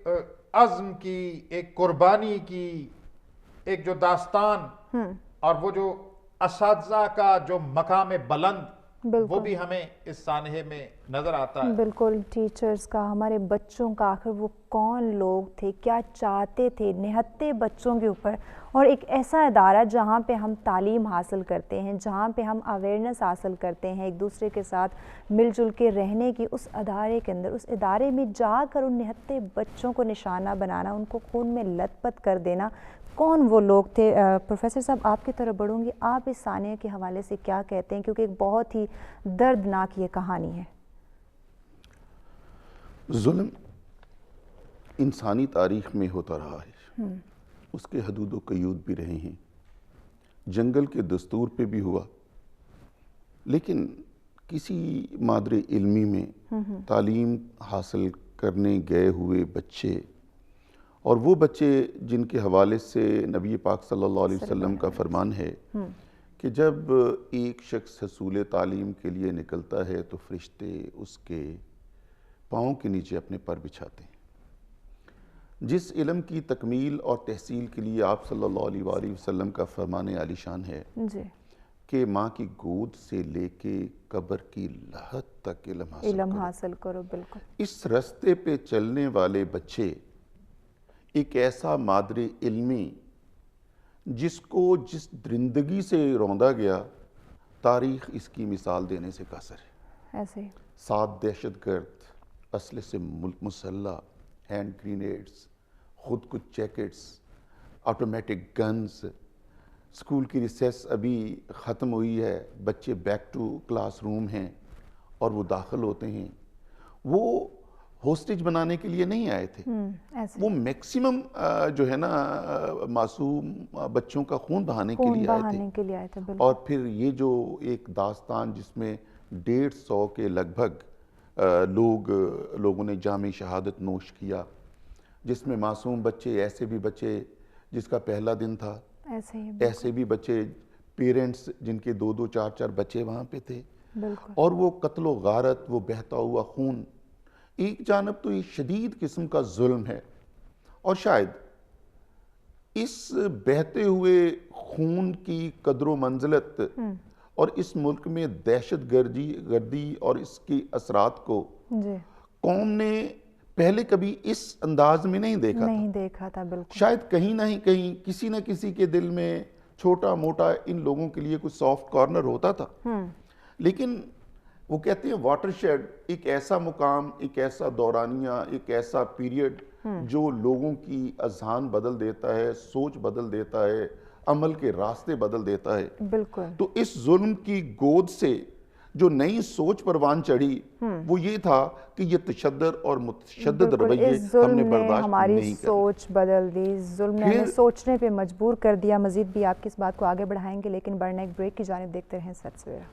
अज़्म की, एक कुर्बानी की, एक जो दास्तान, और वो जो असातिज़ा का जो मकाम बुलंद, वो बिल्कुल। भी हमें इस सानहे में नजर आता है। बिल्कुल, टीचर्स का, हमारे बच्चों का, आखिर वो कौन लोग थे, क्या चाहते थे निहत्ते बच्चों के ऊपर। और एक ऐसा इदारा जहाँ पे हम तालीम हासिल करते हैं, जहाँ पे हम अवेयरनेस हासिल करते हैं एक दूसरे के साथ मिलजुल के रहने की, उस अदारे के अंदर, उस इदारे में जाकर उन निहत्ते बच्चों को निशाना बनाना, उनको खून में लथपथ कर देना, कौन वो लोग थे? प्रोफेसर साहब, आपकी तरफ बढ़ूंगी, आप इस सानिया के हवाले से क्या कहते हैं, क्योंकि एक बहुत ही दर्दनाक ये कहानी है। जुल्म इंसानी तारीख में होता रहा है, उसके हदूद व क़यूद भी रहे हैं, जंगल के दस्तूर पे भी हुआ, लेकिन किसी मादरे इल्मी में तालीम हासिल करने गए हुए बच्चे, और वो बच्चे जिनके हवाले से नबी पाक सल्लल्लाहु अलैहि वसल्लम का फरमान है कि जब एक शख्स हसूल तालीम के लिए निकलता है तो फरिश्ते उसके पाँव के नीचे अपने पर बिछाते हैं। जिस इल्म की तकमील और तहसील के लिए आप सल्लल्लाहु अलैहि वसल्लम का फरमान आलिशान है जी, कि माँ की गोद से लेके कब्र की लहद तक इल्म हासिल करो। बिल्कुल, इस रास्ते पे चलने वाले बच्चे एक ऐसा मादरे इल्मी जिसको जिस दरिंदगी से रौंदा गया, तारीख इसकी मिसाल देने से कासर है। ऐसे ही 7 दहशतगर्द, असले से मुसल्ला, हैंड ग्रेनेड्स, खुद कुछ जैकेट्स, ऑटोमेटिक गन्स, स्कूल की रिसेस अभी ख़त्म हुई है, बच्चे बैक टू क्लास रूम हैं और वो दाखिल होते हैं। वो होस्टेज बनाने के लिए नहीं आए थे, ऐसे वो मैक्सिमम जो है ना मासूम बच्चों का खून बहाने के खून लिए आए बहाने थे। के लिए आए थे। बिल्कुल, और फिर ये जो एक दास्तान जिसमें 150 के लगभग लोगों ने जाम शहादत नोश किया, जिसमें मासूम बच्चे, ऐसे भी बच्चे जिसका पहला दिन था, ऐसे ही ऐसे भी बच्चे, पेरेंट्स जिनके 2-2 4-4 बच्चे वहाँ पे थे, बिल्कुल, और वो कत्लो गारत, वो बहता हुआ खून, एक जानब तो ये शदीद किस्म का जुल्म है, और शायद इस बहते हुए खून की कदर मंजिलत और इस मुल्क में दहशत गर्दी और इसकी असरात को जी, कौम ने पहले कभी इस अंदाज में नहीं देखा नहीं था। देखा था। बिल्कुल, शायद कहीं ना ही कहीं किसी न किसी के दिल में छोटा मोटा इन लोगों के लिए कुछ सॉफ्ट कॉर्नर होता था, लेकिन वो कहते हैं वाटरशेड एक ऐसा मुकाम, एक ऐसा दौरानिया, एक ऐसा पीरियड जो लोगों की अज़हान बदल देता है, सोच बदल देता है, अमल के रास्ते बदल देता है। बिल्कुल, तो इस जुल्म की गोद से जो नई सोच परवान चढ़ी वो ये था कि ये तशद्दुद और मुतशद्दिद बिल्कुल, रवैये इस जुल्म हमने ने बर्दाश्त हमारी नहीं करने। सोच बदल दी, इस जुल्म ने हमें फिर- सोचने पे मजबूर कर दिया। मजीद भी आपकी इस बात को आगे बढ़ाएंगे, लेकिन बढ़ना एक ब्रेक की जानिब देखते रहें सच सवेरा।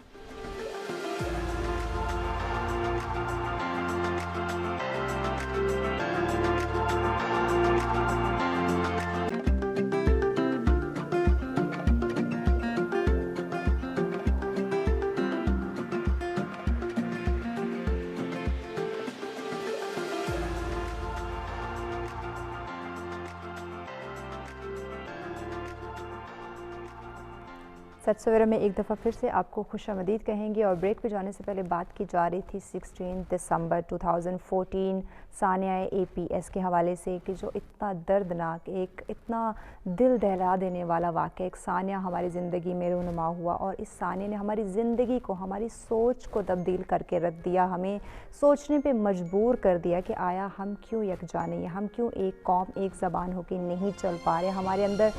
सच सवेरा में एक दफ़ा फिर से आपको खुशामदीद कहेंगे और ब्रेक पे जाने से पहले बात की जा रही थी 16 दिसंबर 2014 सानिया APS के हवाले से कि जो इतना दर्दनाक, एक इतना दिल दहला देने वाला वाक़या, एक सानिया हमारी ज़िंदगी में रूनुमा हुआ और इस सानिया ने हमारी ज़िंदगी को, हमारी सोच को तब्दील करके रख दिया, हमें सोचने पे मजबूर कर दिया कि आया हम क्यों यकजा नहीं हैं, हम क्यों एक कौम एक ज़बान होकर नहीं चल पा रहे, हमारे अंदर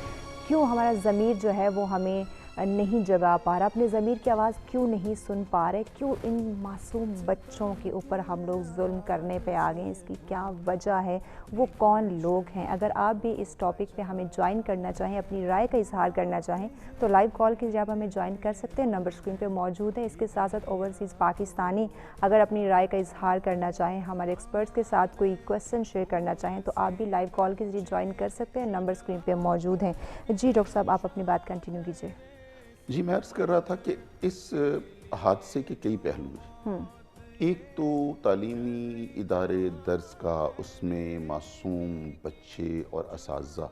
क्यों हमारा ज़मीर जो है वो हमें नहीं जगा पा रहा, अपने ज़मीर की आवाज़ क्यों नहीं सुन पा रहे, क्यों इन मासूम बच्चों के ऊपर हम लोग जुल्म करने पे आ गए, इसकी क्या वजह है, वो कौन लोग हैं। अगर आप भी इस टॉपिक पे हमें ज्वाइन करना चाहें, अपनी राय का इजहार करना चाहें तो लाइव कॉल कीजिए, आप हमें ज्वाइन कर सकते हैं, नंबर स्क्रीन पे मौजूद है। इसके साथ साथ ओवरसीज़ पाकिस्तानी अगर अपनी राय का इजहार करना चाहें, हमारे एक्सपर्ट्स के साथ कोई क्वेश्चन शेयर करना चाहें तो आप भी लाइव कॉल के जरिए ज्वाइन कर सकते हैं, नंबर स्क्रीन पर मौजूद हैं। जी डॉक्टर साहब, आप अपनी बात कंटिन्यू कीजिए। जी, मैं अर्ज़ कर रहा था कि इस हादसे के कई पहलू हैं। एक तो तालीमी इदारे दर्स का, उसमें मासूम बच्चे और असातिज़ा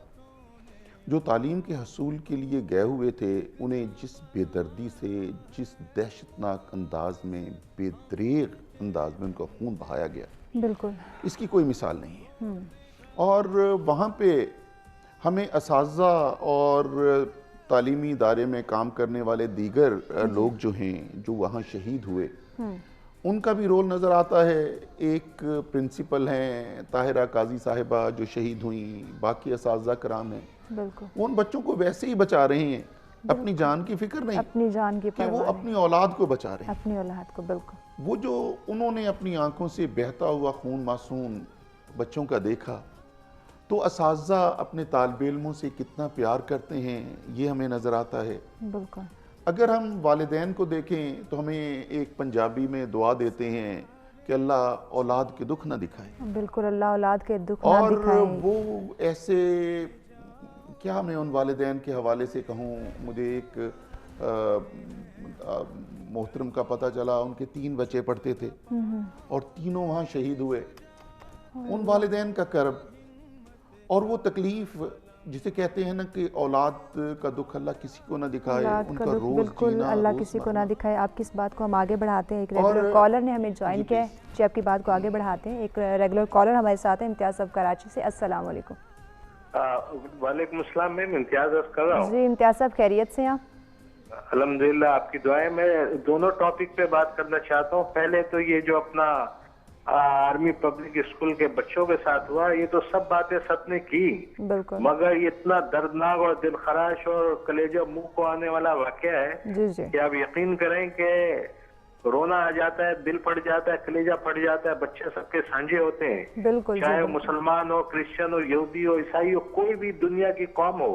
जो तालीम के हसूल के लिए गए हुए थे, उन्हें जिस बेदर्दी से, जिस दहशतनाक अंदाज में, बेदरेग अंदाज में उनका खून बहाया गया, बिल्कुल इसकी कोई मिसाल नहीं है। और वहाँ पे हमें असातिज़ा और तालीमी इदारे में काम करने वाले दीगर लोग जो हैं, जो वहाँ शहीद हुए, उनका भी रोल नज़र आता है। एक प्रिंसिपल हैं ताहिरा काजी साहिबा जो शहीद हुई, बाकी असातिज़ा कराम हैं, बिल्कुल उन बच्चों को वैसे ही बचा रहे हैं, अपनी जान की फिक्र नहीं, अपनी जान की कि वो अपनी औलाद को बचा रहे हैं, अपनी औलाद को। बिल्कुल वो जो उन्होंने अपनी आंखों से बहता हुआ खून मासूम बच्चों का देखा, तो असातिज़ा अपने तालिब इल्मों से कितना प्यार करते हैं ये हमें नज़र आता है। बिल्कुल अगर हम वालिदैन को देखें तो हमें एक पंजाबी में दुआ देते हैं कि अल्लाह औलाद के दुख ना दिखाए। बिल्कुल, अल्लाह औलाद के दुख ना दिखाए। और वो ऐसे, क्या मैं उन वालिदैन के हवाले से कहूँ, मुझे एक मोहतरम का पता चला, उनके 3 बच्चे पढ़ते थे और तीनों वहाँ शहीद हुए। उन वालिदैन का कर्ब और वो तकलीफ जिसे कहते हैं ना कि औलाद का दुख अल्लाह किसी को ना दिखाए, उनका रोज बिल्कुल जीना, अल्लाह किसी को ना दिखाए। आपकी इस बात को हम आगे बढ़ाते हैं। एक रेगुलर कॉलर ने हमें ज्वाइन किया है जी, आपकी बात को आगे बढ़ाते हैं। एक रेगुलर कॉलर हमारे साथ है, इम्तियाज साहब कराची से। अस्सलाम वालेकुम। वालेकुम अस्सलाम। मैं इम्तियाज कर रहा हूँ। जी इम्तियाज साहब, खैरियत से आप? अल्हम्दुलिल्लाह, आपकी दुआएं। मैं दोनों टॉपिक पे बात करना चाहता हूँ। पहले तो ये जो अपना आर्मी पब्लिक स्कूल के बच्चों के साथ हुआ, ये तो सब बातें सबने की, मगर ये इतना दर्दनाक और दिल खराश और कलेजा मुंह को आने वाला वाकया है कि आप यकीन करें कि रोना आ जाता है, दिल फट जाता है, कलेजा फट जाता है। बच्चे सबके सांझे होते हैं, चाहे मुसलमान हो, क्रिश्चियन हो, यहूदी हो, ईसाई हो, कोई भी दुनिया की कौम हो,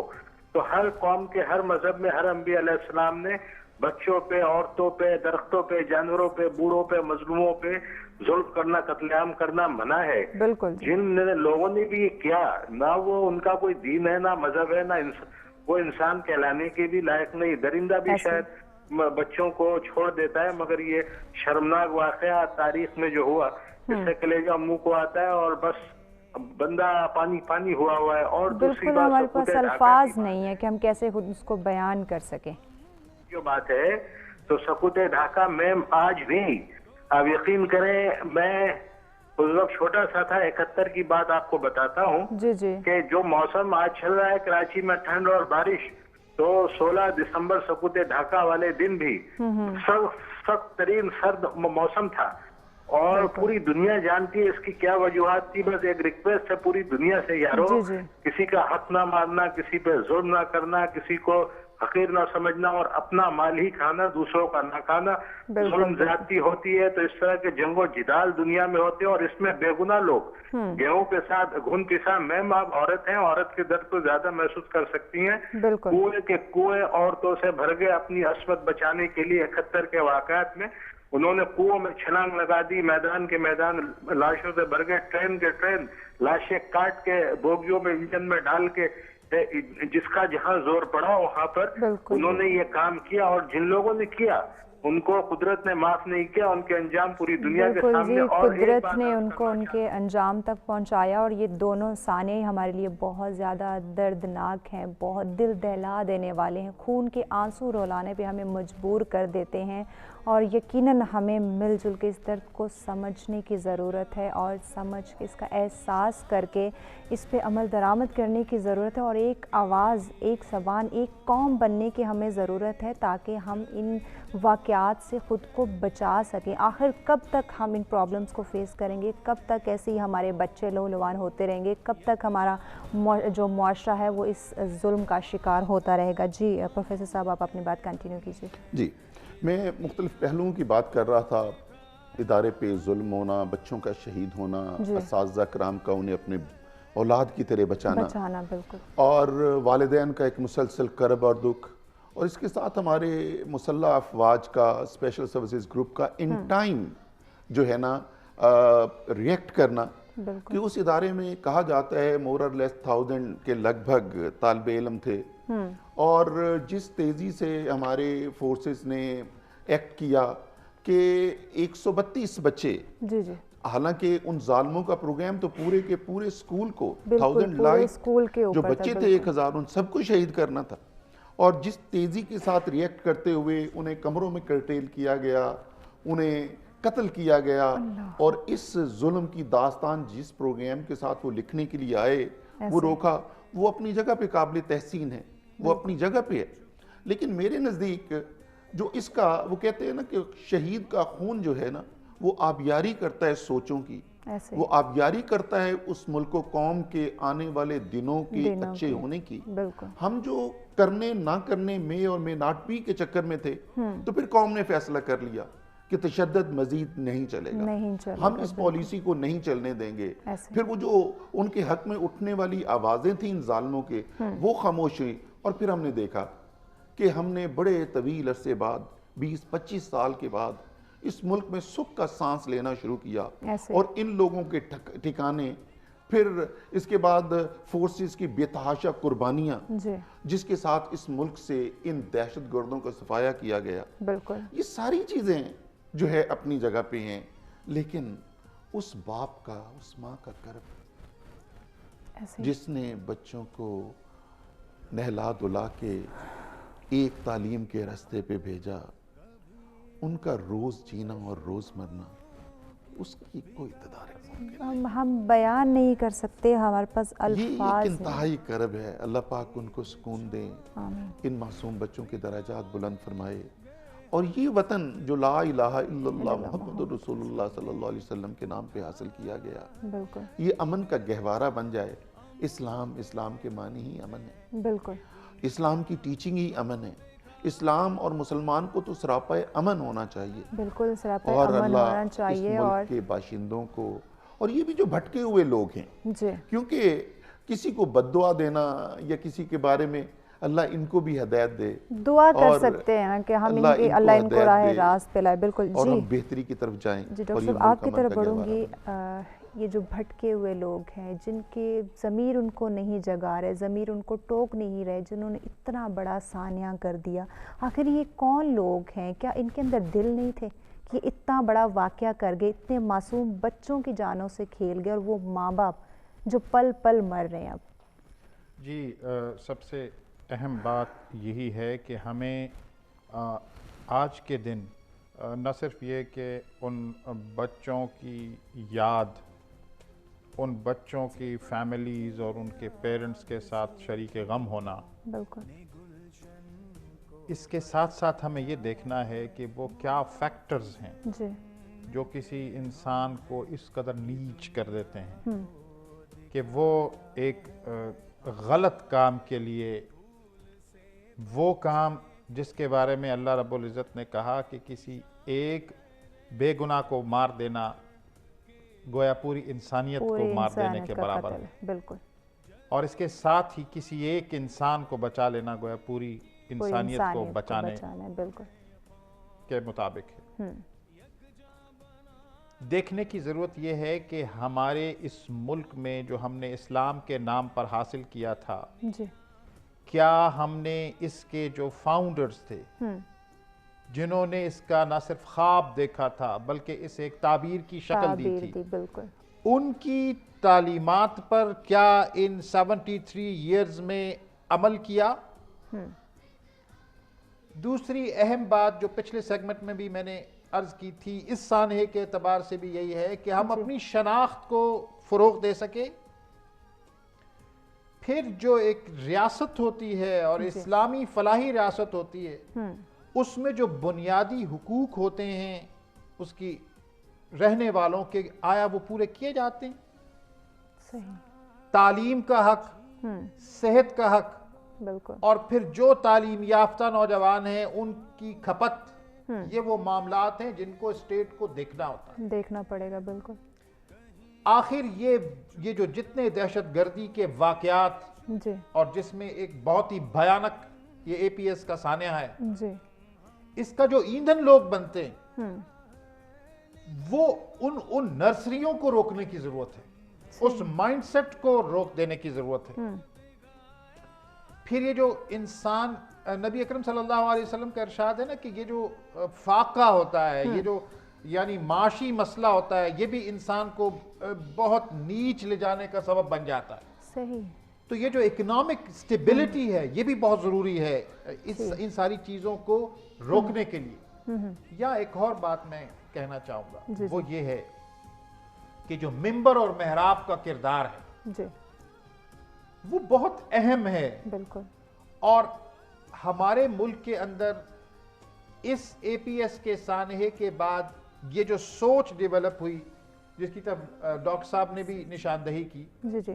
तो हर कौम के हर मजहब में हर अंबिया अलैहिस्सलाम ने बच्चों पे, औरतों पे, दरख्तों पे, जानवरों पे, बूढ़ों पे, मजलूमों पे जुल्म करना, कत्लेआम करना मना है। बिल्कुल। जिन लोगों ने भी ये किया, ना वो उनका कोई दीन है, ना मजहब है, ना वो इंसान कहलाने के भी लायक नहीं। दरिंदा भी शायद बच्चों को छोड़ देता है, मगर ये शर्मनाक वाकया तारीख में जो हुआ, इससे कलेजा मुंह को आता है और बस बंदा पानी पानी हुआ है। और दूसरी बात, हमारे पास अल्फाज नहीं है कि हम कैसे खुद उसको बयान कर सके। जो बात है तो सकूत ढाका में आज भी आप यकीन करें, मैं उस वक्त छोटा सा था, 71 की बात आपको बताता हूँ कि जो मौसम आज चल रहा है कराची में, ठंड और बारिश, तो 16 दिसंबर सकूत ढाका वाले दिन भी सख्त तरीन सर्द मौसम था और पूरी दुनिया जानती है इसकी क्या वजूहात थी। बस एक रिक्वेस्ट है पूरी दुनिया से, यारो किसी का हक ना मारना, किसी पे जुल्म ना करना, किसी को हकीर ना समझना और अपना माल ही खाना, दूसरों का ना खाना। जुल्म ज्यादती होती है तो इस तरह के जंगो जिदाल दुनिया में होते हैं और इसमें बेगुनाह लोग गेहूं के साथ घुन पिसा। मैम आप औरत हैं, औरत के दर्द को ज्यादा महसूस कर सकती हैं। कुएं के कुएं औरतों से भर गए अपनी अस्मत बचाने के लिए। 71 के वाकयात में उन्होंने कुओं में छलांग लगा दी, मैदान के मैदान लाशों से भर गए, ट्रेन के ट्रेन लाशें काट के बोगियों में, इंजन में डाल के, जिसका जहां जोर पड़ा वहां पर उन्होंने ये काम किया। और जिन लोगों ने किया ان کو قدرت نے معاف نہیں کیا, ان کے انجام پوری دنیا کے بالکل سامنے. جی, اور ایک قدرت بات نے آپ ان کو ان کے انجام تک پہنچایا, اور یہ دونوں ثانیے ہمارے لیے بہت زیادہ دردناک ہیں, بہت دل دہلا دینے والے ہیں, خون کے آنسو رلانے پہ ہمیں مجبور کر دیتے ہیں. اور یقیناً ہمیں مل جل کے اس درد کو سمجھنے کی ضرورت ہے, اور سمجھ کے اس کا احساس کر کے اس پہ عمل درآمد کرنے کی ضرورت ہے, اور ایک آواز, ایک زبان, ایک قوم بننے کی ہمیں ضرورت ہے تاکہ ہم ان واقعات سے خود کو بچا سکیں. آخر کب تک ہم ان پرابلمز کو فیس کریں گے, کب تک ایسے ہی ہمارے بچے لہولوان ہوتے رہیں گے, کب تک ہمارا جو معاشرہ ہے وہ اس ظلم کا شکار ہوتا رہے گا. جی پروفیسر صاحب, آپ اپنی بات کنٹینیو کیجیے. جی, میں مختلف پہلوؤں کی بات کر رہا تھا. ادارے پہ ظلم ہونا, بچوں کا شہید ہونا, اساتذہ کرام کا انہیں اپنے اولاد کی طرح بچانا, بالکل, اور والدین کا ایک مسلسل کرب اور دکھ, اور اس کے ساتھ ہمارے مسلح افواج کا, اسپیشل سروسز گروپ کا ان ٹائم جو ہے نا ریئیکٹ کرنا, کہ اس ادارے میں کہا جاتا ہے مور اور لیس 1000 کے لگ بھگ طالب علم تھے, اور جس تیزی سے ہمارے فورسز نے ایکٹ کیا کہ 132 بچے, حالانکہ ان ظالموں کا پروگرام تو پورے کے پورے اسکول کو 1000 لائک جو بچے تھے 1000 ان سب کو شہید کرنا تھا, اور جس تیزی کے ساتھ ریئیکٹ کرتے ہوئے انہیں کمروں میں کرٹیل کیا گیا, انہیں قتل کیا گیا, اور اس ظلم کی داستان جس پروگرام کے ساتھ وہ لکھنے کے لیے آئے وہ روکا, وہ اپنی جگہ پہ قابل تحسین ہے, وہ اپنی جگہ پہ ہے. لیکن میرے نزدیک جو اس کا وہ کہتے ہیں نا کہ شہید کا خون جو ہے نا وہ آبیاری کرتا ہے سوچوں کی, وہ آبیاری کرتا ہے اس ملک و قوم کے آنے والے دنوں کے اچھے ہونے کی. ہم جو کرنے نہ کرنے میں اور میں ناٹ بی کے چکر میں تھے, تو پھر قوم نے فیصلہ کر لیا کہ تشدد مزید نہیں چلے گا, ہم اس پالیسی کو نہیں چلنے دیں گے. پھر وہ جو ان کے حق میں اٹھنے والی آوازیں تھیں ان ظالموں کے, وہ خاموش ہوئی, اور پھر ہم نے دیکھا کہ ہم نے بڑے طویل عرصے بعد 20-25 سال کے بعد اس ملک میں سکھ کا سانس لینا شروع کیا, اور ان لوگوں کے ٹھکانے, پھر اس کے بعد فورسز کی بے تحاشا قربانیاں جس کے ساتھ اس ملک سے ان دہشت گردوں کا صفایا کیا گیا, یہ ساری چیزیں جو ہے اپنی جگہ پہ ہیں. لیکن اس باپ کا, اس ماں کا کرب جس نے بچوں کو نہلا دھلا کے ایک تعلیم کے راستے پہ بھیجا, ان کا روز جینا اور روز مرنا, اس کی کوئی تدارک ممکن ہم بیان نہیں کر سکتے, ہمارے پاس الفاظ. یہ ایک انتہائی کرب ہے. اللہ پاک ان کو سکون دیں, ان معصوم بچوں کے درجات بلند فرمائے, اور یہ وطن جو لا الہ الا اللہ محمد رسول اللہ صلی اللہ علیہ وسلم کے نام پہ حاصل کیا گیا, یہ امن کا گہوارہ بن جائے. اسلام کے معنی ہی امن ہے, اسلام کی ٹیچنگ ہی امن ہے. اسلام اور مسلمان کو تو سراپا امن ہونا چاہیے, اور اللہ اس ملک کے باشندوں کو, اور یہ بھی جو بھٹکے ہوئے لوگ ہیں, کیونکہ کسی کو بد دعا دینا یا کسی کے بارے میں, اللہ ان کو بھی ہدایت دے, دعا کر سکتے ہیں کہ ہم اللہ ان کو راہ راست پہ لائے. بالکل, اور ہم بہتری کی طرف جائیں. جی ڈاکٹر صاحب, آپ کی طرف بڑھوں گی. یہ جو بھٹکے ہوئے لوگ ہیں, جن کے ضمیر ان کو نہیں جگا رہے, ضمیر ان کو ٹوک نہیں رہے, جنہوں نے اتنا بڑا سانحہ کر دیا, آخر یہ کون لوگ ہیں؟ کیا ان کے اندر دل نہیں تھے کہ اتنا بڑا واقعہ کر گئے, اتنے معصوم بچوں کی جانوں سے کھیل گئے, اور وہ ماں باپ جو پل پل مر رہے ہیں اب. جی, سب سے اہم بات یہی ہے کہ ہمیں آج کے دن نہ صرف یہ کہ ان بچوں کی یاد, ان بچوں کی فیملیز اور ان کے پیرنٹس کے ساتھ شریک غم ہونا, اس کے ساتھ ساتھ ہمیں یہ دیکھنا ہے کہ وہ کیا فیکٹرز ہیں جو کسی انسان کو اس قدر نیچ کر دیتے ہیں کہ وہ ایک غلط کام کے لیے, وہ کام جس کے بارے میں اللہ رب العزت نے کہا کہ کسی ایک بے گناہ کو مار دینا گویا پوری انسانیت کو مار دینے کے برابر ہے. بالکل, اور اس کے ساتھ ہی کسی ایک انسان کو بچا لینا گویا پوری انسانیت کو بچانے کے مطابق ہے. دیکھنے کی ضرورت یہ ہے کہ ہمارے اس ملک میں جو ہم نے اسلام کے نام پر حاصل کیا تھا, کیا ہم نے اس کے جو فاؤنڈرز تھے जिन्होंने इसका न सिर्फ ख्वाब देखा था बल्कि इसे एक ताबीर की शक्ल दी ताबीर थी, दी, बिल्कुल। उनकी तालीमात पर क्या इन 73 इयर्स में अमल किया? दूसरी अहम बात जो पिछले सेगमेंट में भी मैंने अर्ज की थी, इस सानहे के एतबार से भी यही है कि हम अपनी शनाख्त को फ़रोग़ दे सके। फिर जो एक रियासत होती है और इस्लामी फलाही रियासत होती है, उसमें जो बुनियादी हुकूक होते हैं उसकी रहने वालों के, आया वो पूरे किए जाते हैं? सही। तालीम का हक, सेहत का हक, बिल्कुल। और फिर जो तालीम याफ्ता नौजवान हैं उनकी खपत, ये वो मामलात हैं जिनको स्टेट को देखना होता है, देखना पड़ेगा, बिल्कुल। आखिर ये जो जितने दहशतगर्दी के वाकयात जी और जिसमें एक बहुत ही भयानक ये एपीएस का सानिया है, जी। इसका जो ईंधन लोग बनते हैं वो उन नर्सरियों को रोकने की जरूरत है, उस माइंडसेट को रोक देने की जरूरत है। फिर ये जो इंसान, नबी अकरम सल्लल्लाहु अलैहि वसल्लम का इरशाद है ना कि ये जो फाका होता है, ये जो यानी माशी मसला होता है, ये भी इंसान को बहुत नीच ले जाने का सबब बन जाता है। सही। तो ये जो इकोनॉमिक स्टेबिलिटी है ये भी बहुत ज़रूरी है इन सारी चीज़ों को रोकने के लिए। या एक और बात मैं कहना चाहूँगा, वो ये है कि जो मिंबर और मेहराब का किरदार है जी, वो बहुत अहम है। बिल्कुल। और हमारे मुल्क के अंदर इस एपीएस के सानहे के बाद ये जो सोच डेवलप हुई, जिसकी तरफ डॉक्टर साहब ने भी निशानदही की, जी जी,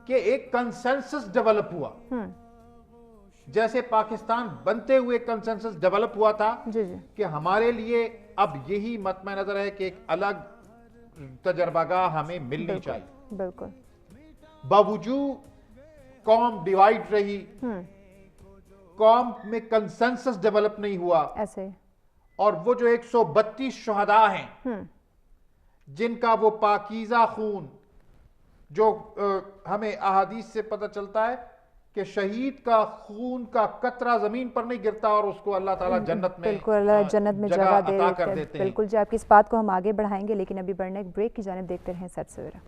कि एक कंसेंसस डेवलप हुआ, जैसे पाकिस्तान बनते हुए कंसेंसस डेवलप हुआ था जी जी, कि हमारे लिए अब यही मत में नजर है कि एक अलग तजर्बागाह हमें मिलनी चाहिए। बिल्कुल। बावजूद कौम डिवाइड रही, कौम में कंसेंसस डेवलप नहीं हुआ, ऐसे। और वो जो 132 शुहदा हैं जिनका वो पाकीज़ा खून जो हमें अहादीस से पता चलता है कि शहीद का खून का कतरा जमीन पर नहीं गिरता और उसको अल्लाह ताला जन्नत में, बिल्कुल, जन्नत में जगह अता कर देते हैं। बिल्कुल जी, आपकी इस बात को हम आगे बढ़ाएंगे, लेकिन अभी बढ़ने एक ब्रेक की जानिब देखते रहें सच सवेरा।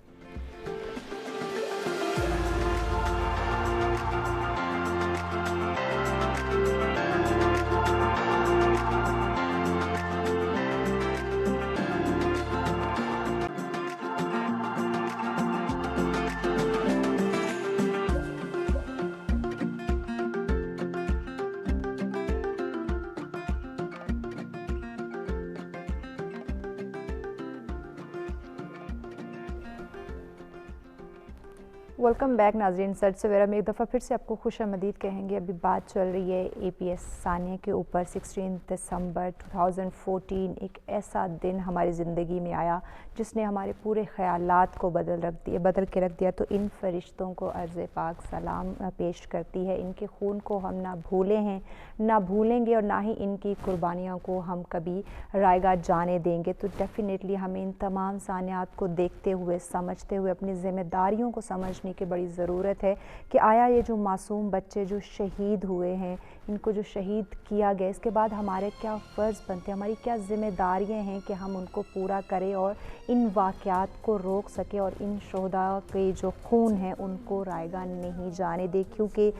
वेलकम बैक नाजरीन, सच सवेरा में एक दफ़ा फिर से आपको खुशामदीद कहेंगे। अभी बात चल रही है एपीएस सानिया के ऊपर। 16 दिसंबर 2014 एक ऐसा दिन हमारी ज़िंदगी में आया जिसने हमारे पूरे ख़यालात को बदल के रख दिया। तो इन फरिश्तों को अर्ज़ पाक सलाम पेश करती है। इनके खून को हम ना भूले हैं, ना भूलेंगे, और ना ही इनकी कुर्बानियों को हम कभी रायगा जाने देंगे। तो डेफ़िनेटली हमें इन तमाम सानियात को देखते हुए, समझते हुए, अपनी ज़िम्मेदारियों को समझने की बड़ी ज़रूरत है कि आया ये जो मासूम बच्चे जो शहीद हुए हैं, इनको जो शहीद किया गया, इसके बाद हमारे क्या फ़र्ज़ बनते हैं, हमारी क्या ज़िम्मेदारियाँ हैं कि हम उनको पूरा करें और इन वाक़यात को रोक सकें और इन शोहदा के जो खून हैं उनको रायगा नहीं जाने दें। क्योंकि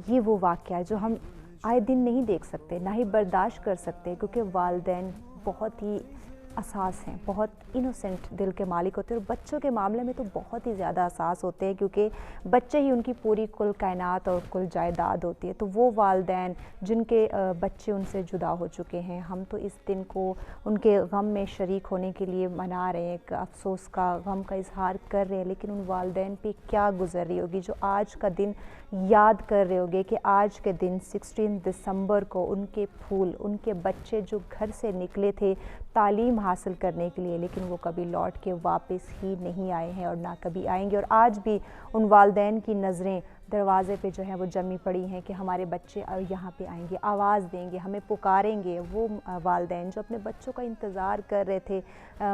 ये वो वाक़या जो हम आए दिन नहीं देख सकते, ना ही बर्दाश्त कर सकते, क्योंकि वालिदैन बहुत ही असास हैं, बहुत इनोसेंट दिल के मालिक होते हैं, और बच्चों के मामले में तो बहुत ही ज़्यादा असास होते हैं, क्योंकि बच्चे ही उनकी पूरी कुल कायनात और कुल जायदाद होती है। तो वो वालिदैन जिनके बच्चे उनसे जुदा हो चुके हैं, हम तो इस दिन को उनके गम में शरीक होने के लिए मना रहे हैं, एक अफसोस का, गम का इजहार कर रहे हैं, लेकिन उन वालिदैन पे क्या गुजर रही होगी जो आज का दिन याद कर रहे होगे कि आज के दिन 16 दिसंबर को उनके फूल, उनके बच्चे जो घर से निकले थे तालीम हासिल करने के लिए, लेकिन वो कभी लौट के वापस ही नहीं आए हैं और ना कभी आएंगे। और आज भी उन वालिदैन की नज़रें दरवाज़े पे जो है वो जमी पड़ी हैं कि हमारे बच्चे यहाँ पे आएंगे, आवाज़ देंगे, हमें पुकारेंगे। वो वालिदैन जो अपने बच्चों का इंतज़ार कर रहे थे,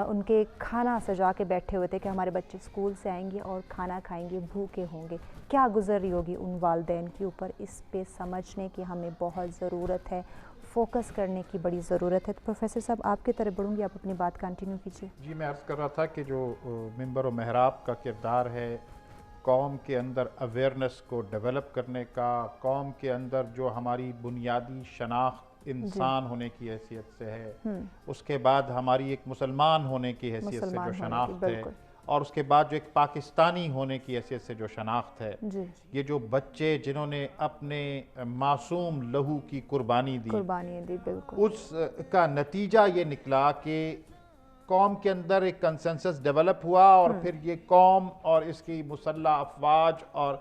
उनके खाना सजा के बैठे हुए थे कि हमारे बच्चे स्कूल से आएंगे और खाना खाएंगे, भूखे होंगे, क्या गुजर रही होगी उन वालिदैन के ऊपर। इस पे समझने की हमें बहुत ज़रूरत है, فوکس کرنے کی بڑی ضرورت ہے. تو پروفیسر صاحب آپ کی طرف بڑھوں گی, آپ اپنی بات کنٹینیو کیجیے. جی میں عرض کر رہا تھا کہ جو منبر و محراب کا کردار ہے قوم کے اندر اویئرنس کو ڈیولپ کرنے کا, قوم کے اندر جو ہماری بنیادی شناخت انسان ہونے کی حیثیت سے ہے, اس کے بعد ہماری ایک مسلمان ہونے کی حیثیت سے جو شناخت ہے, اور اس کے بعد جو ایک پاکستانی ہونے کی حیثیت سے جو شناخت ہے, یہ جو بچے جنہوں نے اپنے معصوم لہو کی قربانی دی, اس کا نتیجہ یہ نکلا کہ قوم کے اندر ایک کنسنسس ڈیولپ ہوا, اور پھر یہ قوم اور اس کی مسلح افواج اور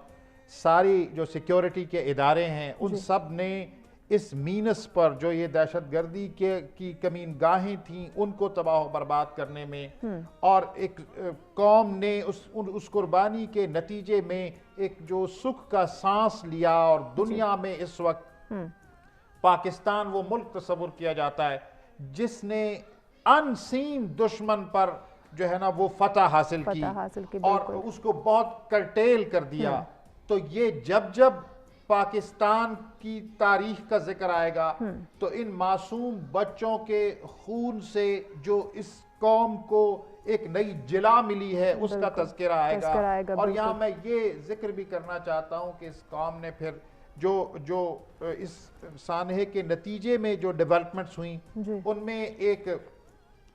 ساری جو سیکیورٹی کے ادارے ہیں ان سب نے اس مینس پر جو یہ دہشت گردی کی کمین گاہیں تھیں ان کو تباہ و برباد کرنے میں, اور ایک قوم نے اس قربانی کے نتیجے میں ایک جو سکھ کا سانس لیا, اور دنیا میں اس وقت پاکستان وہ ملک تصور کیا جاتا ہے جس نے ان سین دشمن پر جو ہے نا وہ فتح حاصل کی اور اس کو بہت کرٹیل کر دیا. تو یہ جب پاکستان کی تاریخ کا ذکر آئے گا تو ان معصوم بچوں کے خون سے جو اس قوم کو ایک نئی جلا ملی ہے اس کا تذکرہ آئے گا. اور یہاں میں یہ ذکر بھی کرنا چاہتا ہوں کہ اس قوم نے پھر جو اس سانحے کے نتیجے میں جو ڈیولپمنٹس ہوئیں ان میں ایک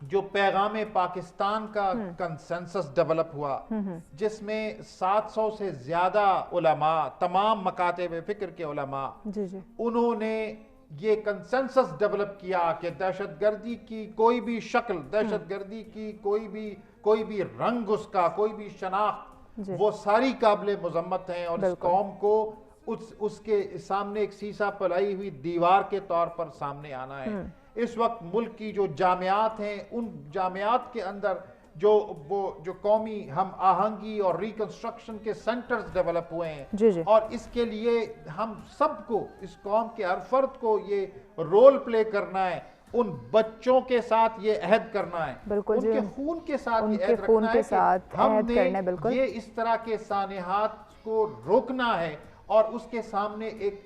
جو پیغام پاکستان کا کنسنسس ڈیولپ ہوا, جس میں 700 سے زیادہ علماء, تمام مکاتب فکر کے علماء, انہوں نے یہ کنسنسس ڈیولپ کیا کہ دہشت گردی کی کوئی بھی شکل, دہشت گردی کی کوئی بھی رنگ, اس کا کوئی بھی شناخت, وہ ساری قابل مذمت ہیں, اور اس قوم کو اس کے سامنے ایک سیسا پلائی ہوئی دیوار کے طور پر سامنے آنا ہے. اس وقت ملک کی جو جامعات ہیں ان جامعات کے اندر جو قومی ہم آہنگی اور ریکنسٹرکشن کے سینٹرز ڈیولپ ہوئے ہیں, اور اس کے لیے ہم سب کو, اس قوم کے ہر فرد کو یہ رول پلے کرنا ہے, ان بچوں کے ساتھ یہ عہد کرنا ہے, ان کے خون کے ساتھ یہ عہد رکھنا ہے کہ ہم نے یہ اس طرح کے سانحات کو روکنا ہے اور اس کے سامنے ایک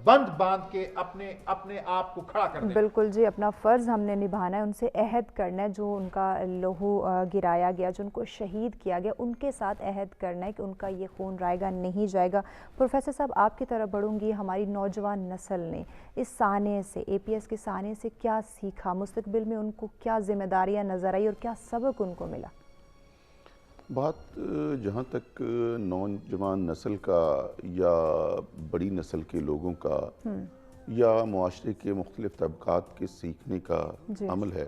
بند باندھ کے اپنے آپ کو کھڑا کر دیں. بالکل جی, اپنا فرض ہم نے نبھانا ہے, ان سے عہد کرنا ہے, جو ان کا لہو گرایا گیا, جو ان کو شہید کیا گیا, ان کے ساتھ عہد کرنا ہے کہ ان کا یہ خون رائے گا نہیں جائے گا. پروفیسر صاحب آپ کی طرف بڑھوں گی, ہماری نوجوان نسل نے اس سانحے سے, اے پی ایس کے سانحے سے کیا سیکھا, مستقبل میں ان کو کیا ذمہ داریاں نظر آئی اور کیا سبق ان کو ملا؟ بات جہاں تک نوجوان نسل کا یا بڑی نسل کے لوگوں کا یا معاشرے کے مختلف طبقات کے سیکھنے کا عمل ہے,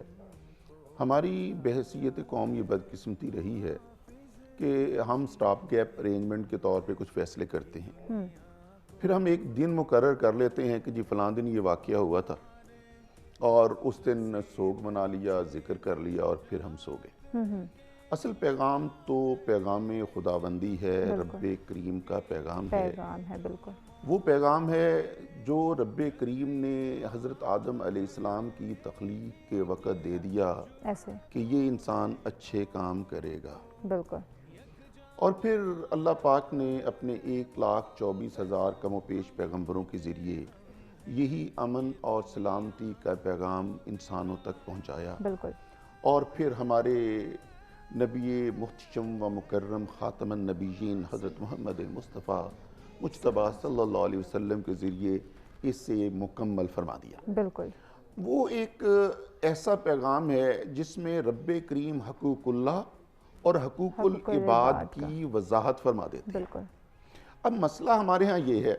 ہماری بحیثیت قوم یہ بدقسمتی رہی ہے کہ ہم سٹاپ گیپ ارینجمنٹ کے طور پہ کچھ فیصلے کرتے ہیں, پھر ہم ایک دن مقرر کر لیتے ہیں کہ جی فلاں دن یہ واقعہ ہوا تھا, اور اس دن سوگ منا لیا, ذکر کر لیا, اور پھر ہم سو گئے. اصل پیغام تو پیغام خداوندی ہے, رب کریم کا پیغام ہے. وہ پیغام ہے جو رب کریم نے حضرت آدم علیہ السلام کی تخلیق کے وقت دے دیا کہ یہ انسان اچھے کام کرے گا. اور پھر اللہ پاک نے اپنے 1,24,000 کم و پیش پیغمبروں کے ذریعے یہی امن اور سلامتی کا پیغام انسانوں تک پہنچایا. اور پھر ہمارے نبی محتشم و مکرم خاتم النبیین حضرت محمد مصطفیٰ مجتبیٰ صلی اللہ علیہ وسلم کے ذریعے اس سے مکمل فرما دیا. وہ ایک ایسا پیغام ہے جس میں رب کریم حقوق اللہ اور حقوق العباد کی وضاحت فرما دیتے ہیں. اب مسئلہ ہمارے ہاں یہ ہے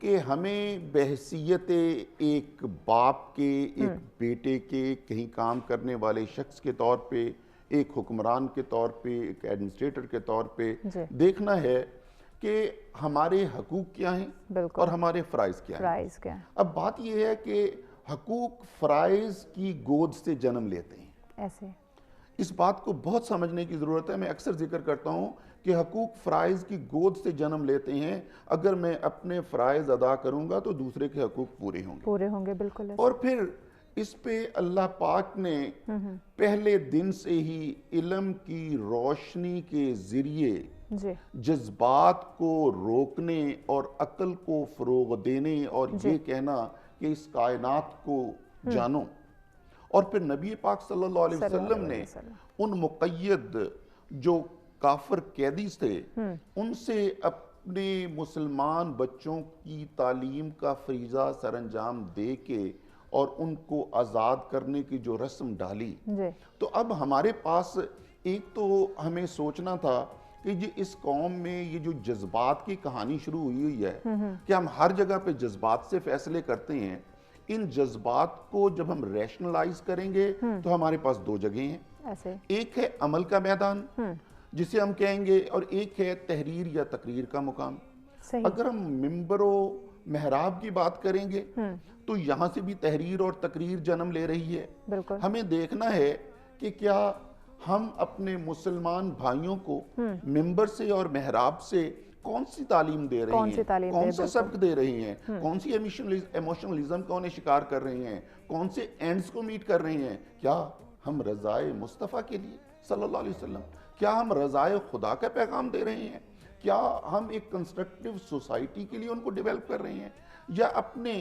کہ ہمیں بحیثیت ایک باپ کے, ایک بیٹے کے, کہیں کام کرنے والے شخص کے طور پہ, ایک حکمران کے طور پہ, ایک ایڈمنسٹریٹر کے طور پہ دیکھنا ہے کہ ہمارے حقوق کیا ہیں اور ہمارے فرائض کیا ہیں. اب بات یہ ہے کہ حقوق فرائض کی گود سے جنم لیتے ہیں. اس بات کو بہت سمجھنے کی ضرورت ہے. میں اکثر ذکر کرتا ہوں کہ حقوق فرائض کی گود سے جنم لیتے ہیں. اگر میں اپنے فرائض ادا کروں گا تو دوسرے کے حقوق پورے ہوں گے. بالکل. اور پھر اس پہ اللہ پاک نے پہلے دن سے ہی علم کی روشنی کے ذریعے جذبات کو روکنے اور عقل کو فروغ دینے اور یہ کہنا कि इस कायनात को जानो। और फिर नबी पाक सल्लल्लाहु अलैहि वसल्लम ने उन मुक़य्यद जो काफिर कैदी थे उनसे अपने मुसलमान बच्चों की तालीम का फरीज़ा सरअंजाम दे के और उनको आज़ाद करने की जो रस्म डाली, तो अब हमारे पास एक तो हमें सोचना था कि ये इस कौम में ये जो जज्बात की कहानी शुरू हुई है कि हम हर जगह पे जज्बात से फैसले करते हैं, इन जज्बात को जब हम रैशनलाइज करेंगे तो हमारे पास दो जगह हैं ऐसे। एक है अमल का मैदान जिसे हम कहेंगे, और एक है तहरीर या तकरीर का मुकाम। अगर हम मिंबरो महराब की बात करेंगे तो यहाँ से भी तहरीर और तकरीर जन्म ले रही है। हमें देखना है कि क्या हम अपने मुसलमान भाइयों को मिंबर से और महराब से कौन सी तालीम दे रहे हैं, कौन सा सबक दे रहे हैं, कौन सी इमोशनलिज्म का उन्हें शिकार कर रहे हैं, कौन से एंड्स को मीट कर रहे हैं। क्या हम रज़ाए मुस्तफ़ा के लिए सल्लल्लाहु अलैहि वसल्लम, क्या हम रज़ाए खुदा का पैगाम दे रहे हैं, क्या हम एक कंस्ट्रक्टिव सोसाइटी के लिए उनको डेवलप कर रहे हैं, या अपने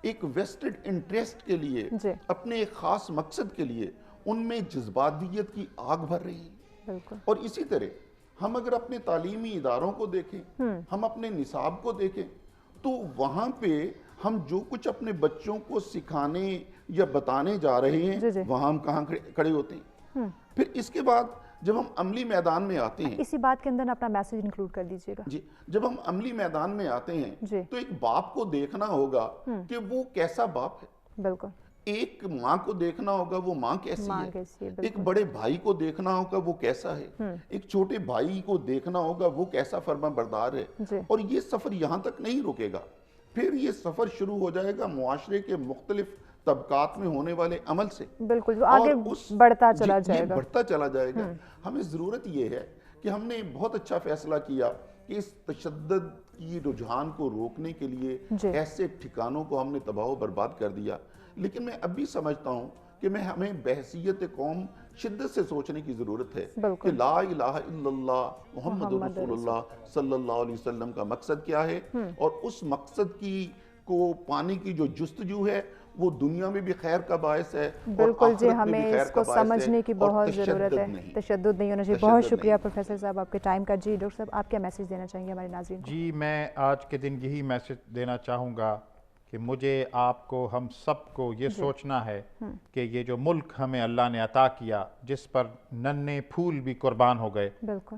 एक वेस्टेड इंटरेस्ट के लिए, अपने एक खास मकसद के लिए उनमें जज्बातियत की आग भर रही हैं। और इसी तरह हम अगर अपने तालीमी इदारों को देखें, हम अपने निसाब को देखें, तो वहाँ पे हम जो कुछ अपने बच्चों को सिखाने या बताने जा रहे हैं वहाँ हम कहाँ खड़े होते हैं। फिर इसके बाद जब हम अमली मैदान में आते हैं, इसी बात के अंदर अपना मैसेज इंक्लूड कर दीजिएगा जी, जब हम अमली मैदान में आते हैं तो एक बाप को देखना होगा कि वो कैसा बाप है। बिल्कुल। एक माँ को देखना होगा वो माँ कैसी है, एक बड़े भाई को देखना होगा वो कैसा है, एक छोटे भाई को देखना होगा वो कैसा फर्मा बरदार है। और ये सफर यहाँ तक नहीं रुकेगा, फिर ये सफर शुरू हो जाएगा मुआशरे के मुख्तलिफ तबकात में होने वाले अमल से। बिल्कुल, जो आगे बढ़ता चला जाएगा, बढ़ता चला जाएगा। हमें ज़रूरत ये है कि हमने बहुत अच्छा फैसला किया कि इस तशद्दुद की रुझान को रोकने के लिए ऐसे ठिकानों को हमने तबाह बर्बाद कर दिया। लेकिन मैं अब भी समझता हूँ कि हमें बहसीयत कौम शिद्दत से सोचने की ज़रूरत है कि ला इलाहा इल्लल्लाह मुहम्मदुर रसूलुल्लाह सल्लल्लाहु अलैहि वसल्लम का मकसद क्या है, और उस मकसद को पाने की जो जुस्तजू है वो दुनिया में भी खैर का बायस है। बिल्कुल जी, हमें इसको समझने की बहुत ज़रूरत है, तशद्दुद नहीं होना चाहिए। बहुत शुक्रिया प्रोफेसर साहब आपके टाइम का। जी डॉक्टर साहब, आप क्या मैसेज देना चाहेंगे हमारे नाज़रीन को? जी, मैं आज के दिन यही मैसेज देना चाहूँगा कि मुझे, आपको, हम सबको ये सोचना है कि ये जो मुल्क हमें अल्लाह ने अता किया, जिस पर नन्हे फूल भी कुर्बान हो गए,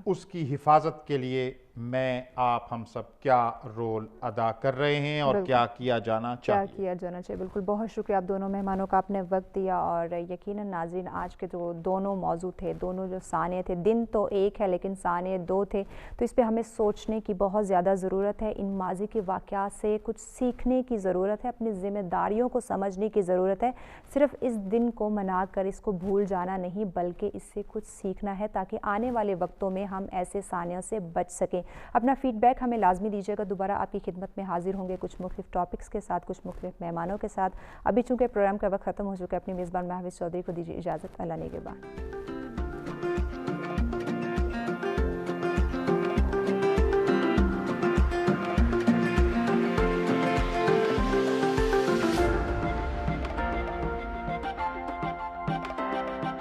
उसकी हिफाजत के लिए मैं, आप, हम सब क्या रोल अदा कर रहे हैं और क्या किया जाना चाहिए। बिल्कुल, बहुत शुक्रिया आप दोनों मेहमानों का, आपने वक्त दिया। और यकीनन नाज़रीन, आज के जो दोनों मौजू थे, दोनों जो सानिए थे, दिन तो एक है लेकिन सानिए दो थे, तो इस पे हमें सोचने की बहुत ज़्यादा ज़रूरत है। इन माजी के वाक़यात से कुछ सीखने की ज़रूरत है, अपनी ज़िम्मेदारियों को समझने की ज़रूरत है। सिर्फ इस दिन को मनाकर इसको भूल जाना नहीं, बल्कि इससे कुछ सीखना है ताकि आने वाले वक्तों में हम ऐसे सानियों से बच सकें। अपना फीडबैक हमें लाजमी दीजिएगा। दोबारा आपकी खिदमत में हाजिर होंगे कुछ मुख्तलिफ टॉपिक्स के साथ, कुछ मुख्तलिफ मेहमानों के साथ। अभी चूँकि प्रोग्राम का वक्त ख़त्म हो चुका है, अपनी मेज़बान महविश चौधरी को दीजिए इजाज़त। अल्लाह नेगहबान।